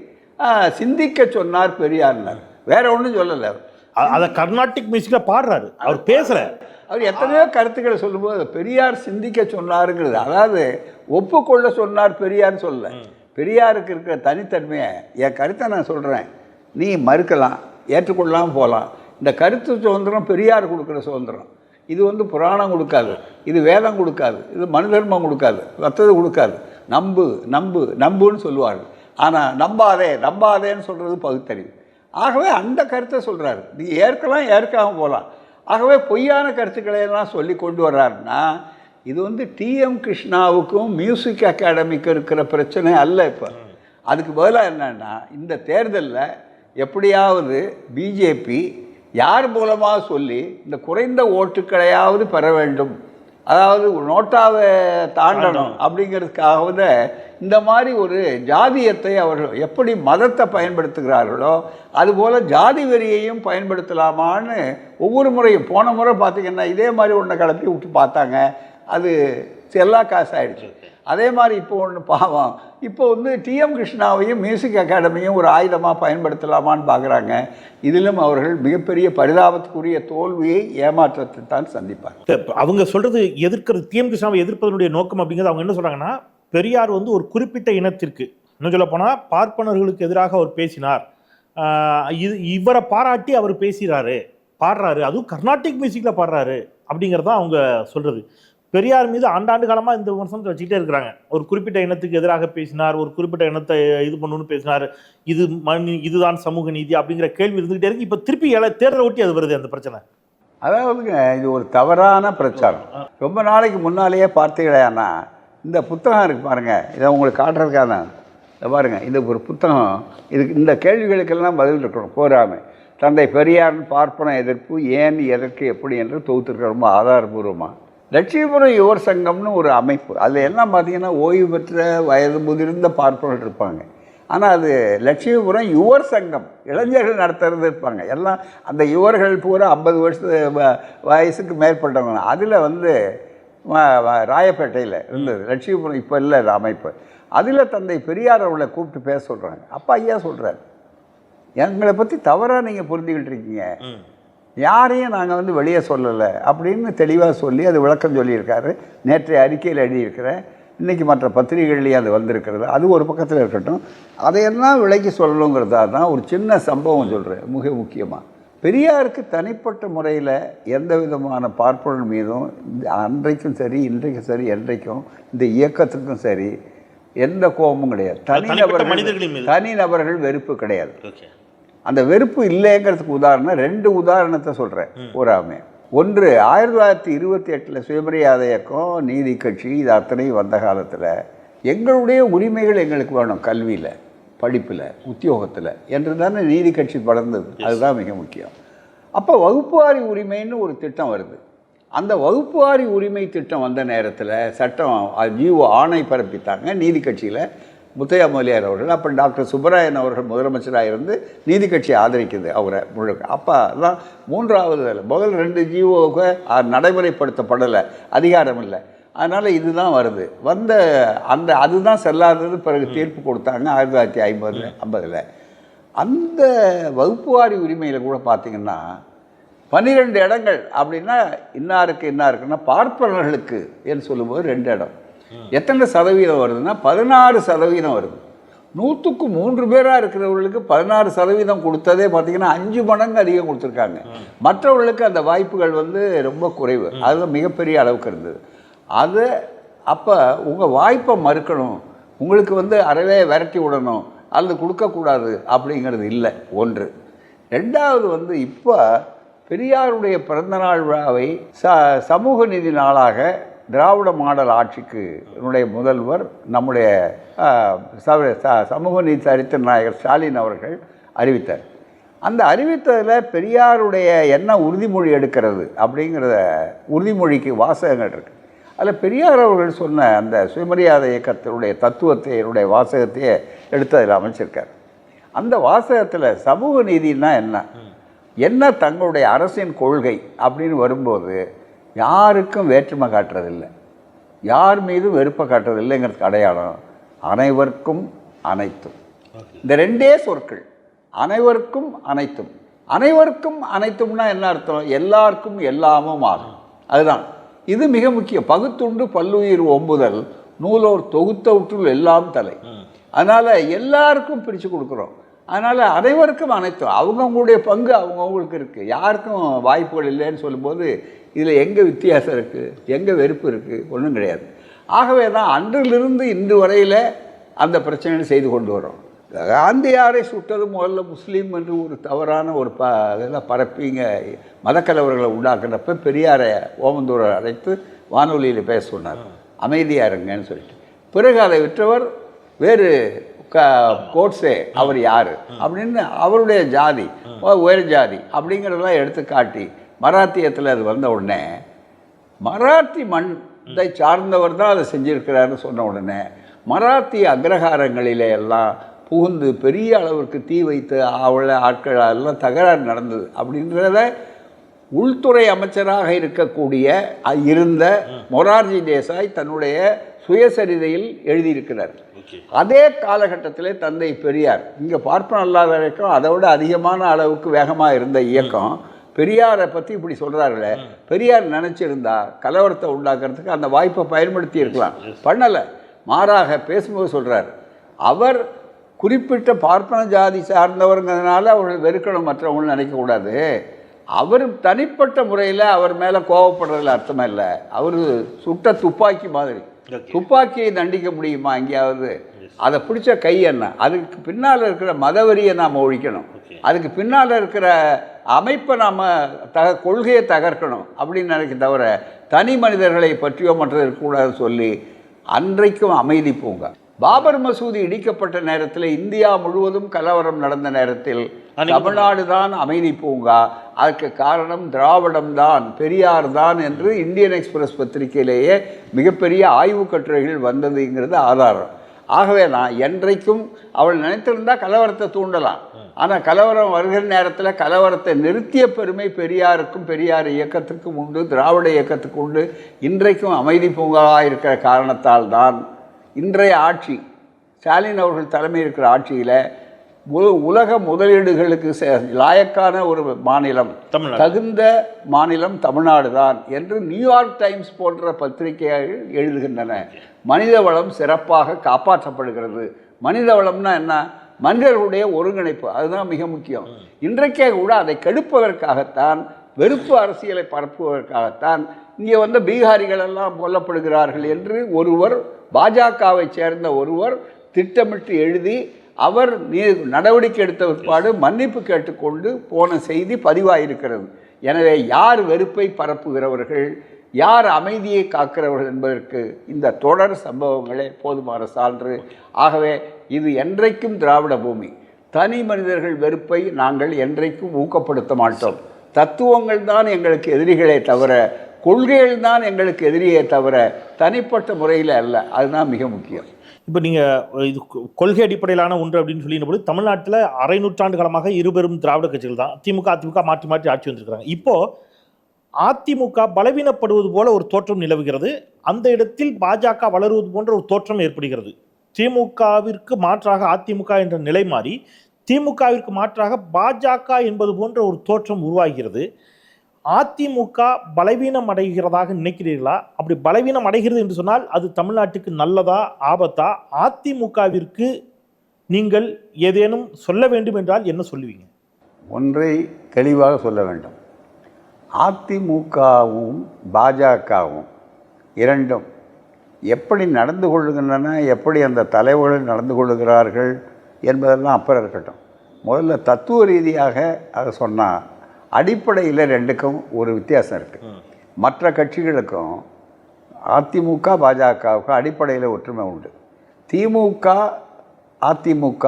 சிந்திக்க சொன்னார் பெரியார்னார், வேற ஒன்றும் சொல்லலை. அதை கர்நாடிக் மியூசிக்கில் பாடுறாரு, அவர் பேசல. அவர் எத்தனையோ கருத்துக்களை சொல்லும்போது பெரியார் சிந்திக்க சொன்னாருங்கிறது, அதாவது ஒப்புக்கொள்ள சொன்னார் பெரியார்னு சொல்லலை. பெரியாருக்கு இருக்கிற தனித்தன்மையை என் கருத்தை நான் சொல்கிறேன், நீ மறுக்கலாம், ஏற்றுக்கொள்ளலாம், போகலாம். இந்த கருத்து சுதந்திரம் பெரியார் கொடுக்குற சுதந்திரம். இது புராணம் கொடுக்காது, இது வேதம் கொடுக்காது, இது மனு தர்மம் கொடுக்காது, மற்றது கொடுக்காது. நம்பு நம்பு நம்புன்னு சொல்லுவார்கள். ஆனால் நம்பாதேன்னு சொல்கிறது பகுத்தறிவு. ஆகவே அந்த கருத்தை சொல்கிறாரு, நீ ஏற்கலாம் ஏற்காமல் போகலாம். ஆகவே பொய்யான கருத்துக்களை எல்லாம் சொல்லி கொண்டு வர்றாருன்னா இது டிஎம் கிருஷ்ணாவுக்கும் மியூசிக் அகாடமிக்கு இருக்கிற பிரச்சனை அல்ல. இப்போ அதுக்கு பதிலாக என்னன்னா, இந்த தேர்தலில் எப்படியாவது பிஜேபி யார் மூலமாக சொல்லி இந்த குறைந்த ஓட்டுக்களையாவது பெற வேண்டும், அதாவது நோட்டாவை தாண்டணும் அப்படிங்கிறதுக்காகவது இந்த மாதிரி ஒரு ஜாதியத்தை அவர்கள் எப்படி மதத்தை பயன்படுத்துகிறார்களோ அதுபோல் ஜாதி வெறியையும் பயன்படுத்தலாமான்னு ஒவ்வொரு முறையும், போன முறை பார்த்திங்கன்னா இதே மாதிரி ஒன்றை கிளப்பி விட்டு பார்த்தாங்க, அது எல்லா காசு ஆகிடுச்சு. அதே மாதிரி இப்போ ஒன்று பாவம், இப்போ டிஎம் கிருஷ்ணாவையும் மியூசிக் அகாடமியும் ஒரு ஆயுதமாக பயன்படுத்தலாமான்னு பார்க்குறாங்க. இதிலும் அவர்கள் மிகப்பெரிய பரிதாபத்துக்குரிய தோல்வியை, ஏமாற்றத்தை தான் சந்திப்பார். அவங்க சொல்கிறது எதிர்க்கிறது, டிஎம் கிருஷ்ணாவை எதிர்ப்பதனுடைய நோக்கம் அப்படிங்கிறது அவங்க என்ன சொல்கிறாங்கன்னா, பெரியார் ஒரு குறிப்பிட்ட இனத்திற்கு, இன்னும் சொல்ல போனால் பார்ப்பனர்களுக்கு எதிராக அவர் பேசினார், இவரை பாராட்டி அவர் பாடுறாரு, அதுவும் கர்நாடிக் மியூசிக்கில் பாடுறாரு அப்படிங்கிறதான் அவங்க சொல்கிறது. பெரியார் மீது ஆண்டாண்டு காலமாக இந்த விமர்சனத்தை வச்சுக்கிட்டே இருக்கிறாங்க. ஒரு குறிப்பிட்ட இனத்துக்கு எதிராக பேசினார், ஒரு குறிப்பிட்ட இனத்தை இது பண்ணணும்னு பேசினார், இதுதான் சமூக நீதி அப்படிங்கிற கேள்வி இருந்துகிட்டே இருக்கு. இப்போ திருப்பி தேர்தலை ஒட்டி அது வருது அந்த பிரச்சனை. அதாவதுங்க, இது ஒரு தவறான பிரச்சாரம். ரொம்ப நாளைக்கு முன்னாலேயே பார்த்தீங்களேன்னா, இந்த புத்தகம் இருக்குது பாருங்கள், இதை உங்களுக்கு காட்டுறதுக்காக தான் இதை பாருங்கள். இந்த ஒரு புத்தகம், இதுக்கு இந்த கேள்விகளுக்கெல்லாம் பதில் இருக்கணும். போராமை தந்தை பெரியாரின் பார்ப்பன எதிர்ப்பு ஏன், எதற்கு, எப்படி என்று தொகுத்துருக்க ரொம்ப ஆதாரபூர்வமாக. லட்சுமிபுரம் யுவர் சங்கம்னு ஒரு அமைப்பு, அதில் எல்லாம் பார்த்தீங்கன்னா ஓய்வு பெற்ற வயது முதிர்ந்த பார்ப்பனர்கள் இருப்பாங்க. ஆனால் அது லட்சுமிபுரம் யுவர் சங்கம், இளைஞர்கள் நடத்துறது இருப்பாங்க. எல்லாம் அந்த யுவர்கள் பூரா 50 வயசுக்கு மேற்பட்டவங்க. அதில் ராயப்பேட்டையில் இருந்தது லட்சுமிபுரம், இப்போ இல்லை அது அமைப்பு. அதில் தந்தை பெரியார் அவளை கூப்பிட்டு பேச சொல்கிறாங்க. அப்பா ஐயா சொல்கிறார், எங்களை பற்றி தவறாக நீங்கள் புரிஞ்சுக்கிட்டு இருக்கீங்க, யாரையும் நாங்கள் வெளியே சொல்லலை அப்படின்னு தெளிவாக சொல்லி அது விளக்கம் சொல்லியிருக்காரு. நேற்றைய அறிக்கையில் எழுதியிருக்கிறேன், இன்றைக்கி மற்ற பத்திரிகைகள்லேயும் அது வந்திருக்கிறது. அது ஒரு பக்கத்தில் இருக்கட்டும், அதையெல்லாம் விளக்கி சொல்லணுங்கிறதா தான் ஒரு சின்ன சம்பவம் சொல்கிறேன். மிக முக்கியமாக பெரியாருக்கு தனிப்பட்ட முறையில் எந்த விதமான பார்ப்பனர் மீதும் அன்றைக்கும் சரி, இன்றைக்கும் சரி, என்றைக்கும் இந்த இயக்கத்துக்கும் சரி எந்த கோபமும் கிடையாது. தனிநபர்கள் வெறுப்பு கிடையாது. அந்த வெறுப்பு இல்லைங்கிறதுக்கு உதாரணம் 2 உதாரணத்தை சொல்கிறேன். பூராமே ஒன்று, 1928 சுயமரியாதை இயக்கம், நீதி கட்சி, இது அத்தனையும் வந்த காலத்தில் எங்களுடைய உரிமைகள் எங்களுக்கு வேணும், கல்வியில், படிப்பில், உத்தியோகத்தில் என்று தானே நீதி கட்சி வளர்ந்தது. அதுதான் மிக முக்கியம். அப்போ வகுப்புவாரி உரிமைன்னு ஒரு திட்டம் வருது. அந்த வகுப்புவாரி உரிமை திட்டம் வந்த நேரத்தில் சட்டம் ஜீவோ ஆணை பிறப்பித்தாங்க நீதி கட்சியில். முத்தையா முதலியார் அவர்கள், அப்போ டாக்டர் சுப்பராயன் அவர்கள் முதலமைச்சராக இருந்து நீதி கட்சி ஆதரிக்குது அவரை முழுக்க. அப்போ தான் 3வது வேலை. முதல் 2 ஜீவோவுக்கு நடைமுறைப்படுத்தப்படலை, அதிகாரம் இல்லை. அதனால் இதுதான் வருது. அதுதான் செல்லாதது. பிறகு தீர்ப்பு கொடுத்தாங்க 1950. அந்த வகுப்புவாரி உரிமையில் கூட பார்த்திங்கன்னா 12 இடங்கள் அப்படின்னா இன்னாருக்குன்னா பார்ப்பனர்களுக்கு என்று சொல்லும்போது 2 இடம். எத்தனை சதவீதம் வருதுன்னா 16% வருது. 100க்கு 3 பேராக இருக்கிறவர்களுக்கு 16% கொடுத்ததே பார்த்திங்கன்னா 5 மடங்கு அதிகம் கொடுத்துருக்காங்க. மற்றவர்களுக்கு அந்த வாய்ப்புகள் ரொம்ப குறைவு. அது மிகப்பெரிய அளவுக்கு இருந்தது. அது அப்போ உங்கள் வாய்ப்பை மறுக்கணும், உங்களுக்கு அறவே விரட்டி விடணும், அல்லது கொடுக்கக்கூடாது அப்படிங்கிறது இல்லை. ஒன்று. 2வது இப்போ பெரியாருடைய பிறந்தநாள் விழாவை சமூக நீதி நாளாக திராவிட மாடல் ஆட்சிக்கு என்னுடைய முதல்வர் நம்முடைய சமூக நீதி சரித்திர நாயகர் ஸ்டாலின் அவர்கள் அறிவித்தார். அந்த அறிவித்ததில் பெரியாருடைய என்ன உறுதிமொழி எடுக்கிறது அப்படிங்கிற உறுதிமொழிக்கு வாசகங்கள் இருக்குது. அதில் பெரியார் அவர்கள் சொன்ன அந்த சுயமரியாதை இயக்கத்தினுடைய தத்துவத்தை, என்னுடைய வாசகத்தையே எடுத்து அதில் அமைச்சிருக்கார். அந்த வாசகத்தில் சமூக நீதினா என்ன, என்ன தங்களுடைய அரசின் கொள்கை அப்படின்னு வரும்போது யாருக்கும் வேற்றுமை காட்டுறதில்லை, யார் மீதும் வெறுப்பை காட்டுறதில்லைங்கிறதுக்கு அடையாளம் அனைவருக்கும் அனைத்தும். இந்த ரெண்டே சொற்கள், அனைவருக்கும் அனைத்தும். அனைவருக்கும் அனைத்தும்னா என்ன அர்த்தம்? எல்லாருக்கும் எல்லாமும் ஆகும். அதுதான் இது மிக முக்கியம். பகுத்துண்டு பல்லுயிர் ஒம்புதல் நூலோர் தொகுத்தவுற்றுள் எல்லாம் தலை. அதனால் எல்லாருக்கும் பிரித்து கொடுக்குறோம். அதனால் அனைவருக்கும் அனைத்தும். அவங்கவுங்களுடைய பங்கு அவங்கவுங்களுக்கு இருக்குது. யாருக்கும் வாய்ப்புகள் இல்லைன்னு சொல்லும்போது இதில் எங்கே வித்தியாசம் இருக்குது, எங்கே வெறுப்பு இருக்குது? ஒன்றும் கிடையாது. ஆகவே தான் அன்றிலிருந்து இன்று வரையில் அந்த பிரச்சனையை செய்து கொண்டு வரோம். காந்தியாரை சுட்டது முதல்ல முஸ்லீம் என்று ஒரு தவறான ஒரு இதெல்லாம் பரப்பிங்க மதக்கலவர்களை உண்டாக்குறப்ப பெரியாரை ஓமந்தூரை அழைத்து வானொலியில் பேச சொன்னார், அமைதியாக இருங்கன்னு சொல்லிட்டு. பிறகு அதை விற்றவர் வேறு கோட்ஸே அவர் யார் அப்படின்னு அவருடைய ஜாதி உயர் ஜாதி அப்படிங்கிறதெல்லாம் எடுத்து காட்டி மராத்தியத்தில் அது வந்த உடனே மராத்தி மண்ணை சார்ந்தவர் தான் அதை செஞ்சுருக்கிறாருன்னு சொன்ன உடனே மராத்திய அக்ரஹாரங்களிலே எல்லாம் புகுந்து பெரிய அளவிற்கு தீ வைத்து அவளை ஆட்கள் எல்லாம் தகராறு நடந்தது. அப்படின்றத உள்துறை அமைச்சராக இருக்கக்கூடிய இருந்த மொரார்ஜி தேசாய் தன்னுடைய சுயசரிதையில் எழுதியிருக்கிறார். அதே காலகட்டத்தில் தந்தை பெரியார், இங்கே பார்ப்பன அல்லாத வரைக்கும் அதை விட அதிகமான அளவுக்கு வேகமாக இருந்த இயக்கம் பெரியாரை பற்றி இப்படி சொல்கிறார்களே, பெரியார் நினச்சிருந்தா கலவரத்தை உண்டாக்குறதுக்கு அந்த வாய்ப்பை பயன்படுத்தி இருக்கலாம், பண்ணலை. மாறாக பேசும்போது சொல்கிறார், அவர் குறிப்பிட்ட பார்ப்பன ஜாதி சார்ந்தவருங்கிறதுனால அவர்கள் வெறுக்கணும் மற்றவங்களும் நினைக்கக்கூடாது, அவர் தனிப்பட்ட முறையில் அவர் மேலே கோவப்படுறதுல அர்த்தமே இல்லை, அவர் சுட்ட துப்பாக்கி மாதிரி, துப்பாக்கியை தண்டிக்க முடியுமா எங்கேயாவது? அதை பிடிச்ச கை என்ன? அதுக்கு பின்னால் இருக்கிற மதவெறியை நாம் ஒழிக்கணும், அதுக்கு பின்னால் இருக்கிற அமைப்பை நாம் கொள்கையை தகர்க்கணும் அப்படின்னு நினைக்க தவிர தனி மனிதர்களை பற்றியோ மற்றது இருக்கக்கூடாது சொல்லி அன்றைக்கும் அமைதி பூங்கா. பாபர் மசூதி இடிக்கப்பட்ட நேரத்தில் இந்தியா முழுவதும் கலவரம் நடந்த நேரத்தில் தமிழ்நாடு தான் அமைதி பூங்கா, அதற்கு காரணம் திராவிடம் தான், பெரியார் தான் என்று இந்தியன் எக்ஸ்பிரஸ் பத்திரிகையிலேயே மிகப்பெரிய ஆய்வு கட்டுரைகள் வந்ததுங்கிறது ஆதாரம். ஆகவே நான் என்றைக்கும் அவள் நினைத்திருந்தால் கலவரத்தை தூண்டலாம், ஆனால் கலவரம் வருகிற நேரத்தில் கலவரத்தை நிறுத்திய பெருமை பெரியாருக்கும் பெரியார் இயக்கத்துக்கும் உண்டு, திராவிட இயக்கத்துக்கு உண்டு. இன்றைக்கும் அமைதி பூங்காவாக இருக்கிற காரணத்தால் தான் இன்றைய ஆட்சி, ஸ்டாலின் அவர்கள் தலைமை இருக்கிற ஆட்சியில் உலக முதலீடுகளுக்கு லாயக்கான ஒரு மாநிலம், தகுந்த மாநிலம் தமிழ்நாடு தான் என்று நியூயார்க் டைம்ஸ் போன்ற பத்திரிகைகள் எழுதுகின்றன. மனித வளம் சிறப்பாக காப்பாற்றப்படுகிறது. மனித வளம்னா என்ன? மனிதர்களுடைய ஒருங்கிணைப்பு, அதுதான் மிக முக்கியம். இன்றைக்கே கூட அதை கெடுப்பதற்காகத்தான், வெறுப்பு அரசியலை பரப்புவதற்காகத்தான் இங்கே வந்த பீகாரிகள் எல்லாம் கொல்லப்படுகிறார்கள் என்று ஒருவர், பாஜகவை சேர்ந்த ஒருவர் திட்டமிட்டு எழுதி அவர் நடவடிக்கை எடுத்த பிற்பாடு மன்னிப்பு கேட்டுக்கொண்டு போன செய்தி பதிவாயிருக்கிறது. எனவே யார் வெறுப்பை பரப்புகிறவர்கள், யார் அமைதியை காக்கிறவர்கள் என்பதற்கு இந்த தொடர் சம்பவங்களே போதுமான சான்று. ஆகவே இது என்றைக்கும் திராவிட பூமி. தனி மனிதர்கள் வெறுப்பை நாங்கள் என்றைக்கும் ஊக்கப்படுத்த மாட்டோம். தத்துவங்கள் தான் எங்களுக்கு எதிரிகளே தவிர, கொள்கைகள் தான் எங்களுக்கு எதிரியே தவிர தனிப்பட்ட முறையில் அல்ல. அதுதான் மிக முக்கியம். இப்போ நீங்கள் இது கொள்கை அடிப்படையிலான ஒன்று அப்படின்னு சொல்லினபோது தமிழ்நாட்டில் அரை நூற்றாண்டு காலமாக இருபெரும் திராவிட கட்சிகள் தான் திமுக அதிமுக மாற்றி மாற்றி ஆட்சி வந்திருக்கிறாங்க. இப்போது அதிமுக பலவீனப்படுவது போல ஒரு தோற்றம் நிலவுகிறது, அந்த இடத்தில் பாஜக வளருவது போன்ற ஒரு தோற்றம் ஏற்படுகிறது. திமுகவிற்கு மாற்றாக அதிமுக என்ற நிலை மாறி திமுகவிற்கு மாற்றாக பாஜக என்பது போன்ற ஒரு தோற்றம் உருவாகிறது. அதிமுக பலவீனம் அடைகிறதாக நினைக்கிறீர்களா? அப்படி பலவீனம் அடைகிறது என்று சொன்னால் அது தமிழ்நாட்டுக்கு நல்லதா ஆபத்தா? அதிமுகவிற்கு நீங்கள் ஏதேனும் சொல்ல வேண்டும் என்றால் என்ன சொல்லுவீங்க? ஒன்றை தெளிவாக சொல்ல வேண்டும். அதிமுகவும் பாஜகவும் இரண்டும் எப்படி நடந்து கொள்ளுகின்றன, எப்படி அந்த தலைவர்கள் நடந்து கொள்ளுகிறார்கள் என்பதெல்லாம் அப்புறம் இருக்கட்டும். முதல்ல தத்துவ ரீதியாக அதை சொன்னால் அடிப்படையில் ரெண்டுக்கும் ஒரு வித்தியாசம் இருக்குது. மற்ற கட்சிகளுக்கும் அதிமுக பாஜகவுக்கும் அடிப்படையில் ஒற்றுமை உண்டு. திமுக அதிமுக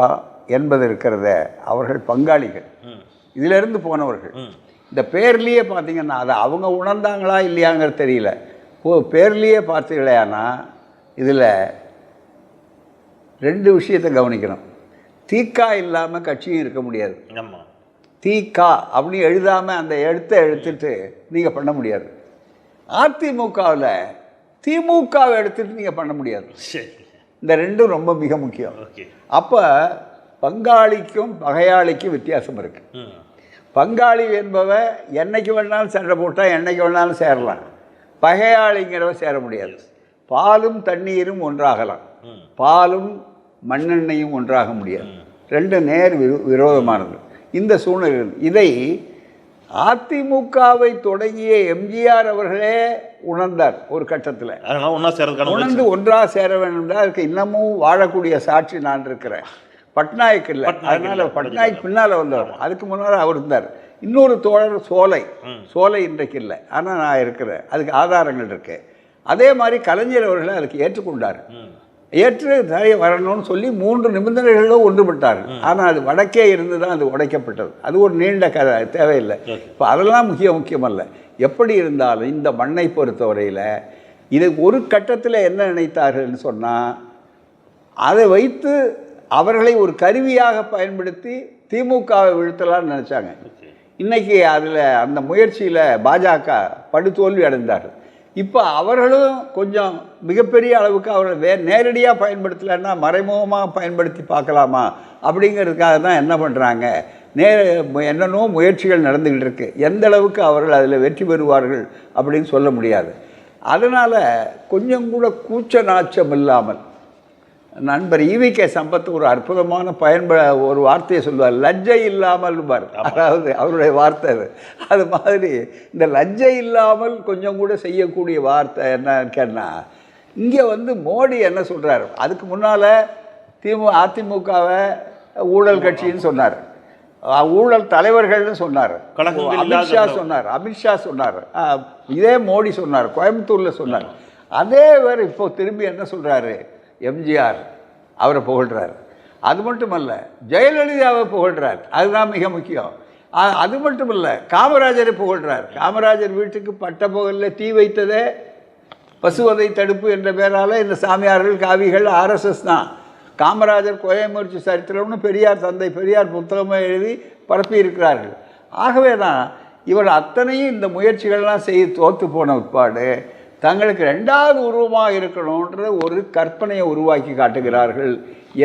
என்பது இருக்கிறத அவர்கள் பங்காளிகள், இதிலிருந்து போனவர்கள். இந்த பேர்லேயே பார்த்தீங்கன்னா அதை அவங்க உணர்ந்தாங்களா இல்லையாங்கிறது தெரியல. பேர்லேயே பார்த்தீங்களேனா இதில் ரெண்டு விஷயத்தை கவனிக்கணும். தீக்கா இல்லாமல் கட்சியும் இருக்க முடியாது. ஆமாம். தீக்கா அப்படின்னு எழுதாமல் அந்த எழுத்தை எடுத்துட்டு நீங்கள் பண்ண முடியாது. அதிமுகவில் திமுகவை எடுத்துட்டு நீங்கள் பண்ண முடியாது. சரி. இந்த ரெண்டும் ரொம்ப மிக முக்கியம். ஓகே. அப்போ பங்காளிக்கும் பகையாளிக்கும் வித்தியாசம் இருக்குது. பங்காளி என்பவ என்னைக்கு வேணாலும் சண்டை போட்டால் என்னைக்கு வேணாலும் சேரலாம். பகையாளிங்கிறவ சேர முடியாது. பாலும் தண்ணீரும் ஒன்றாகலாம், பாலும் மண்ணெண்ணையும் ஒன்றாக முடியாது. ரெண்டு நேர் விரோதமானது. இந்த சூழ்நிலை இதை அதிமுகவை தொடங்கிய எம்ஜிஆர் அவர்களே உணர்ந்தார் ஒரு கட்டத்தில். உணர்ந்து ஒன்றாக சேர வேண்டும். அதுக்கு இன்னமும் வாழக்கூடிய சாட்சி நான் இருக்கிறேன். பட்நாயக் இல்லை, அதனால பட்நாயக் பின்னால் வந்தவர். அதுக்கு முன்னால் அவர் இருந்தார். இன்னொரு தோழர் சோலை இன்றைக்கு இல்லை, ஆனால் நான் இருக்கிறேன். அதுக்கு ஆதாரங்கள் இருக்கு. அதே மாதிரி கலைஞர் அவர்களை அதுக்கு ஏற்றுக்கொண்டார். ஏற்று வரணும்னு சொல்லி 3 நிபந்தனைகளும் ஒன்றுபட்டார்கள். ஆனால் அது வடக்கே இருந்து தான் அது உடைக்கப்பட்டது. அது ஒரு நீண்ட கதை, தேவையில்லை. இப்போ அதெல்லாம் முக்கியமல்ல. எப்படி இருந்தாலும் இந்த மண்ணை பொறுத்தவரையில் இது ஒரு கட்டத்தில் என்ன நினைத்தார்கள்னு சொன்னால், அதை வைத்து அவர்களை ஒரு கருவியாக பயன்படுத்தி திமுகவை வீழ்த்தலாம்னு நினச்சாங்க. இன்றைக்கி அதில் அந்த முயற்சியில் பாஜக படுதோல்வி அடைந்தார்கள். இப்போ அவர்களும் கொஞ்சம் மிகப்பெரிய அளவுக்கு அவர்களை நேரடியாக பயன்படுத்தலைன்னா மறைமுகமாக பயன்படுத்தி பார்க்கலாமா அப்படிங்கிறதுக்காக தான் என்ன பண்ணுறாங்க, என்னென்னோ முயற்சிகள் நடந்துக்கிட்டு இருக்கு. எந்த அளவுக்கு அவர்கள் அதில் வெற்றி பெறுவார்கள் அப்படின்னு சொல்ல முடியாது. அதனால் கொஞ்சம் கூட கூச்ச நாச்சம் இல்லாமல் நண்பர் ஈவிகே சம்பத் ஒரு அற்புதமான ஒரு வார்த்தையை சொல்லுவார், லஜ்ஜை இல்லாமல் பார். அதாவது அவருடைய வார்த்தை அது மாதிரி இந்த லஜ்ஜை இல்லாமல் கொஞ்சம் கூட செய்யக்கூடிய வார்த்தை என்னன்னு கேட்டால், இங்கே மோடி என்ன சொல்கிறார், அதுக்கு முன்னால் அதிமுகவை ஊழல் கட்சின்னு சொன்னார், ஊழல் தலைவர்கள்னு சொன்னார், அமித்ஷா சொன்னார், இதே மோடி சொன்னார், கோயம்புத்தூரில் சொன்னார். அதே வேறு இப்போ திரும்பி என்ன சொல்கிறாரு, எம்ஜிஆர் அவரை புகழ்கிறார். அது மட்டுமல்ல, ஜெயலலிதாவை புகழ்கிறார். அதுதான் மிக முக்கியம். அது மட்டுமல்ல, காமராஜரை புகழ்கிறார். காமராஜர் வீட்டுக்கு பட்ட புகழில் தீ வைத்ததே பசுவதை தடுப்பு என்ற பேரால் இந்த சாமியார்கள், காவிகள், RSS தான். காமராஜர் கோயம்புத்தூர் சரித்திரம்னு தந்தை பெரியார் புத்தகமாக எழுதி பரப்பி இருக்கிறார்கள். ஆகவே தான் இவர் அத்தனையும் இந்த முயற்சிகள்லாம் தோற்று போன உட்பாடு தங்களுக்கு 2வது உருவமாக இருக்கணுன்ற ஒரு கற்பனையை உருவாக்கி காட்டுகிறார்கள்.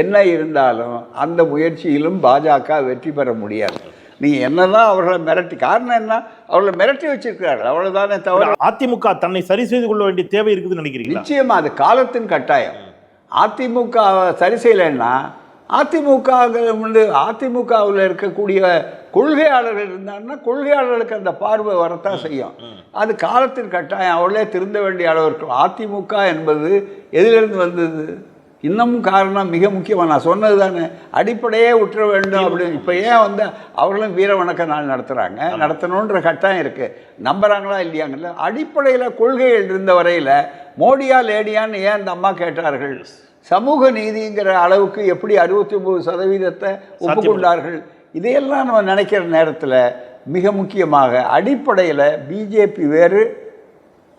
என்ன இருந்தாலும் அந்த முயற்சியிலும் பாஜக வெற்றி பெற முடியாது. நீங்கள் என்னதான் அவர்களை மிரட்டி, காரணம் என்ன, அவர்களை மிரட்டி வச்சிருக்கிறார்கள், அவ்வளோதானே தவிர அதிமுக தன்னை சரி செய்து கொள்ள வேண்டிய தேவை இருக்குதுன்னு நினைக்கிறீங்க? நிச்சயமாக அது காலத்தின் கட்டாயம். அதிமுக சரி செய்யலைன்னா அதிமுகவில் இருக்கக்கூடிய கொள்கையாளர்கள் இருந்தாங்கன்னா கொள்கையாளர்களுக்கு அந்த பார்வை வரத்தான் செய்யும். அது காலத்தின் கட்டாயம். அவர்களே திருந்த வேண்டிய அளவு இருக்கும். அதிமுக என்பது எதிலிருந்து வந்தது? இன்னமும் காரணம் மிக முக்கியமாக நான் சொன்னது தானே, அடிப்படையே உற்ற வேண்டும் அப்படின்னு. இப்போ ஏன் அவர்களும் வீர வணக்க நாள் நடத்தணுன்ற கட்டாயம் இருக்குது. நம்புகிறாங்களா இல்லையாங்கல்ல, அடிப்படையில் கொள்கைகள் இருந்த வரையில் மோடியா லேடியான்னு ஏன் அந்த அம்மா கேட்டார்கள்? சமூக நீதிங்கிற அளவுக்கு எப்படி 69% ஒப்புக்கொண்டார்கள்? இதையெல்லாம் நம்ம நினைக்கிற நேரத்தில் மிக முக்கியமாக அடிப்படையில் பிஜேபி வேறு,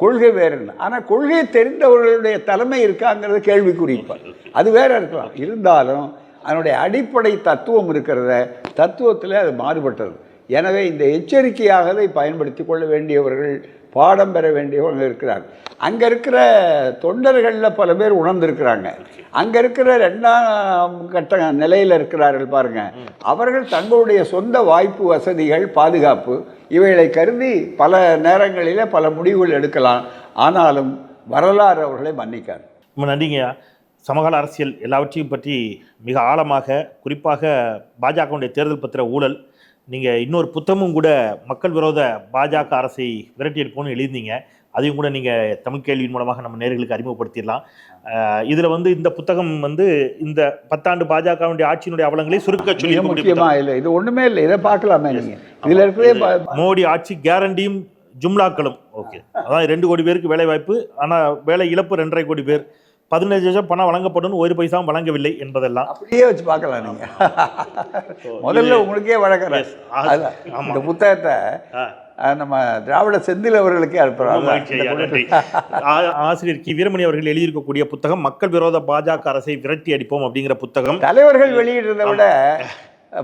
கொள்கை வேறுன்னு. ஆனால் கொள்கையை தெரிந்தவர்களுடைய தலைமை இருக்காங்கிறது கேள்விக்குறிப்பார். அது வேற இருக்கலாம். இருந்தாலும் அதனுடைய அடிப்படை தத்துவம் இருக்கிறத தத்துவத்தில் அது மாறுபட்டது. எனவே இந்த எச்சரிக்கையாக அதை பயன்படுத்தி கொள்ள வேண்டியவர்கள், பாடம் பெற வேண்டியவர்கள் இருக்கிறார். அங்கே இருக்கிற தொண்டர்களில் பல பேர் உணர்ந்திருக்கிறாங்க. அங்கே இருக்கிற 2ஆம் கட்ட நிலையில் இருக்கிறார்கள் பாருங்கள். அவர்கள் தங்களுடைய சொந்த வாய்ப்பு, வசதிகள், பாதுகாப்பு இவைகளை கருதி பல நேரங்களில் பல முடிவுகள் எடுக்கலாம். ஆனாலும் வரலாறு அவர்களை மன்னிக்காது. ரொம்ப நன்றிங்க. சமகால அரசியல் எல்லாவற்றையும் பற்றி மிக ஆழமாக, குறிப்பாக பாஜகவுடைய தேர்தல் பத்திர ஊழல், நீங்கள் இன்னொரு புத்தகமும் கூட மக்கள் விரோத பாஜக அரசை விரட்டி எடுப்போம்னு எழுதிங்க. அதையும் கூட நீங்கள் தமிழ் கேள்வியின் மூலமாக நம்ம நேயர்களுக்கு அறிமுகப்படுத்திடலாம். இதில் இந்த புத்தகம் இந்த 10 ஆண்டு பாஜகவுடைய ஆட்சியினுடைய அவலங்களை சுருக்க சொல்லி முக்கியமாக இல்லை, இது ஒன்றுமே இல்லை, இதை பார்க்கலாமே நீங்கள். இதில் இருக்கிற மோடி ஆட்சி கேரண்டியும் ஜும்லாக்களும். ஓகே, அதான் 2 கோடி பேருக்கு வேலை வாய்ப்பு, ஆனால் வேலை இழப்பு 2.5 கோடி பேர். 15 லட்சம் பணம் வழங்கப்படும், 1 பைசாவும் வழங்கவில்லை என்பதெல்லாம் அப்படியே வச்சு பார்க்கலாம் நீங்க. முதல்ல உங்களுக்கே வழங்குறேன். இந்த புத்தகத்தை நம்ம திராவிட செந்தில் அவர்களுக்கே அனுப்புறாங்க. ஆசிரியர் கி. வீரமணி அவர்கள் எழுதியிருக்கக்கூடிய புத்தகம் மக்கள் விரோத பாஜக அரசை விரட்டி அடிப்போம் அப்படிங்கிற புத்தகம். தலைவர்கள் வெளியிடுறதை விட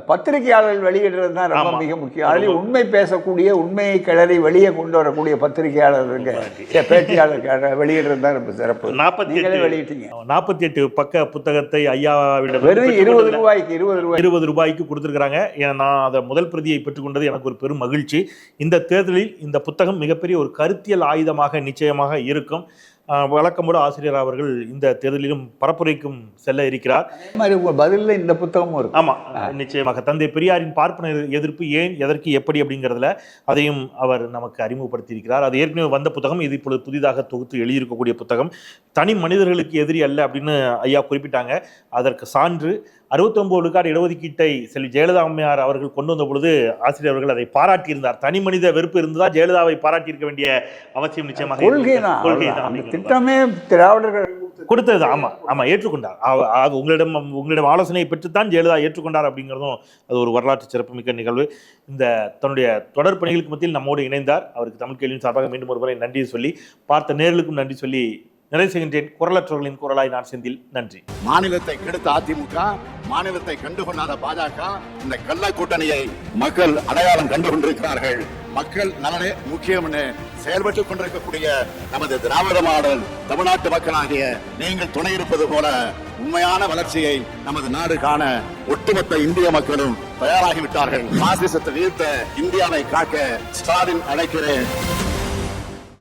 பத்திரிகையாளர்கள் வெளியிடுறது தான் ரொம்ப மிக முக்கியம். அதில் உண்மை பேசக்கூடிய, உண்மையை கிளறி வெளியே கொண்டு வரக்கூடிய பத்திரிகையாளர்களுக்கு, பேட்டியாளர்கள் வெளியிடுறது தான் ரொம்ப சிறப்பு. 48 வெளியிட்டீங்க. 48 பக்க புத்தகத்தை ஐயாவிடம் வெறும் 20 ரூபாய்க்கு 20 ரூபாய்க்கு கொடுத்துருக்காங்க. நான் அதை முதல் பிரதியை பெற்றுக்கொண்டது எனக்கு ஒரு பெரும் மகிழ்ச்சி. இந்த தேர்தலில் இந்த புத்தகம் மிகப்பெரிய ஒரு கருத்தியல் ஆயுதமாக நிச்சயமாக இருக்கும். வழக்கம்போடு ஆசிரியர் அவர்கள் இந்த தேர்தலிலும் பரப்புரைக்கும் செல்ல இருக்கிறார். பதிலில் இந்த புத்தகமும் இருக்கு. ஆமா, நிச்சயமாக தந்தை பெரியாரின் பார்ப்பன எதிர்ப்பு ஏன், எதற்கு, எப்படி அப்படிங்கிறதுல அதையும் அவர் நமக்கு அறிமுகப்படுத்தி இருக்கிறார். அது ஏற்கனவே வந்த புத்தகம், இது இப்பொழுது புதிதாக தொகுத்து எழுதியிருக்கக்கூடிய புத்தகம். தனி மனிதர்களுக்கு எதிரி அல்ல அப்படின்னு ஐயா குறிப்பிட்டாங்க. அதற்கு சான்று 69 விழுக்காடு இடஒதுக்கீட்டை செல்வி ஜெயலலிதா அம்மையார் அவர்கள் கொண்டு வந்த பொழுது ஆசிரியர் அவர்கள் அதை பாராட்டியிருந்தார். தனி மனித வெறுப்பு இருந்ததா ஜெயலலிதாவை பாராட்டியிருக்க வேண்டிய அவசியம் நிச்சயமாக திட்டமே திராவிடர்கள் கொடுத்தது. ஆமா ஆமா, ஏற்றுக்கொண்டார். உங்களிடம் ஆலோசனையை பெற்றுத்தான் ஜெயலலிதா ஏற்றுக்கொண்டார் அப்படிங்கிறதும் அது ஒரு வரலாற்று சிறப்புமிக்க நிகழ்வு. இந்த தன்னுடைய தொடர் பணிகளுக்கு மத்தியில் நம்மோடு இணைந்தார். அவருக்கு தமிழ் கேள்வியின் சார்பாக மீண்டும் ஒருமுறை நன்றி சொல்லி, பார்த்த நேர்களுக்கும் நன்றி சொல்லி நிறைவு செய்கின்றேன். குரலற்றவர்களின் குரலாய் நான் செந்தில். நன்றி. மாநிலத்தை கெடுத்த அதிமுக, மாநிலத்தை கண்டுகொண்டாத பாஜக, இந்த கள்ள கூட்டணியை மக்கள் அடையாளம் கண்டு கொண்டிருக்கிறார்கள். மக்கள் நலனே முக்கியம் செயல்பட்டுக் கொண்டிருக்கக்கூடிய நமது திராவிட மாடல் தமிழ்நாட்டு மக்களாகிய நீங்கள் துணை இருப்பது போல உண்மையான வளர்ச்சியை நமது நாடு காண ஒட்டுமொத்த இந்திய மக்களும் தயாராகிவிட்டார்கள். பாசிசத்தை வீழ்த்த இந்தியாவை காக்க ஸ்டாலின் அழைக்கிறேன்.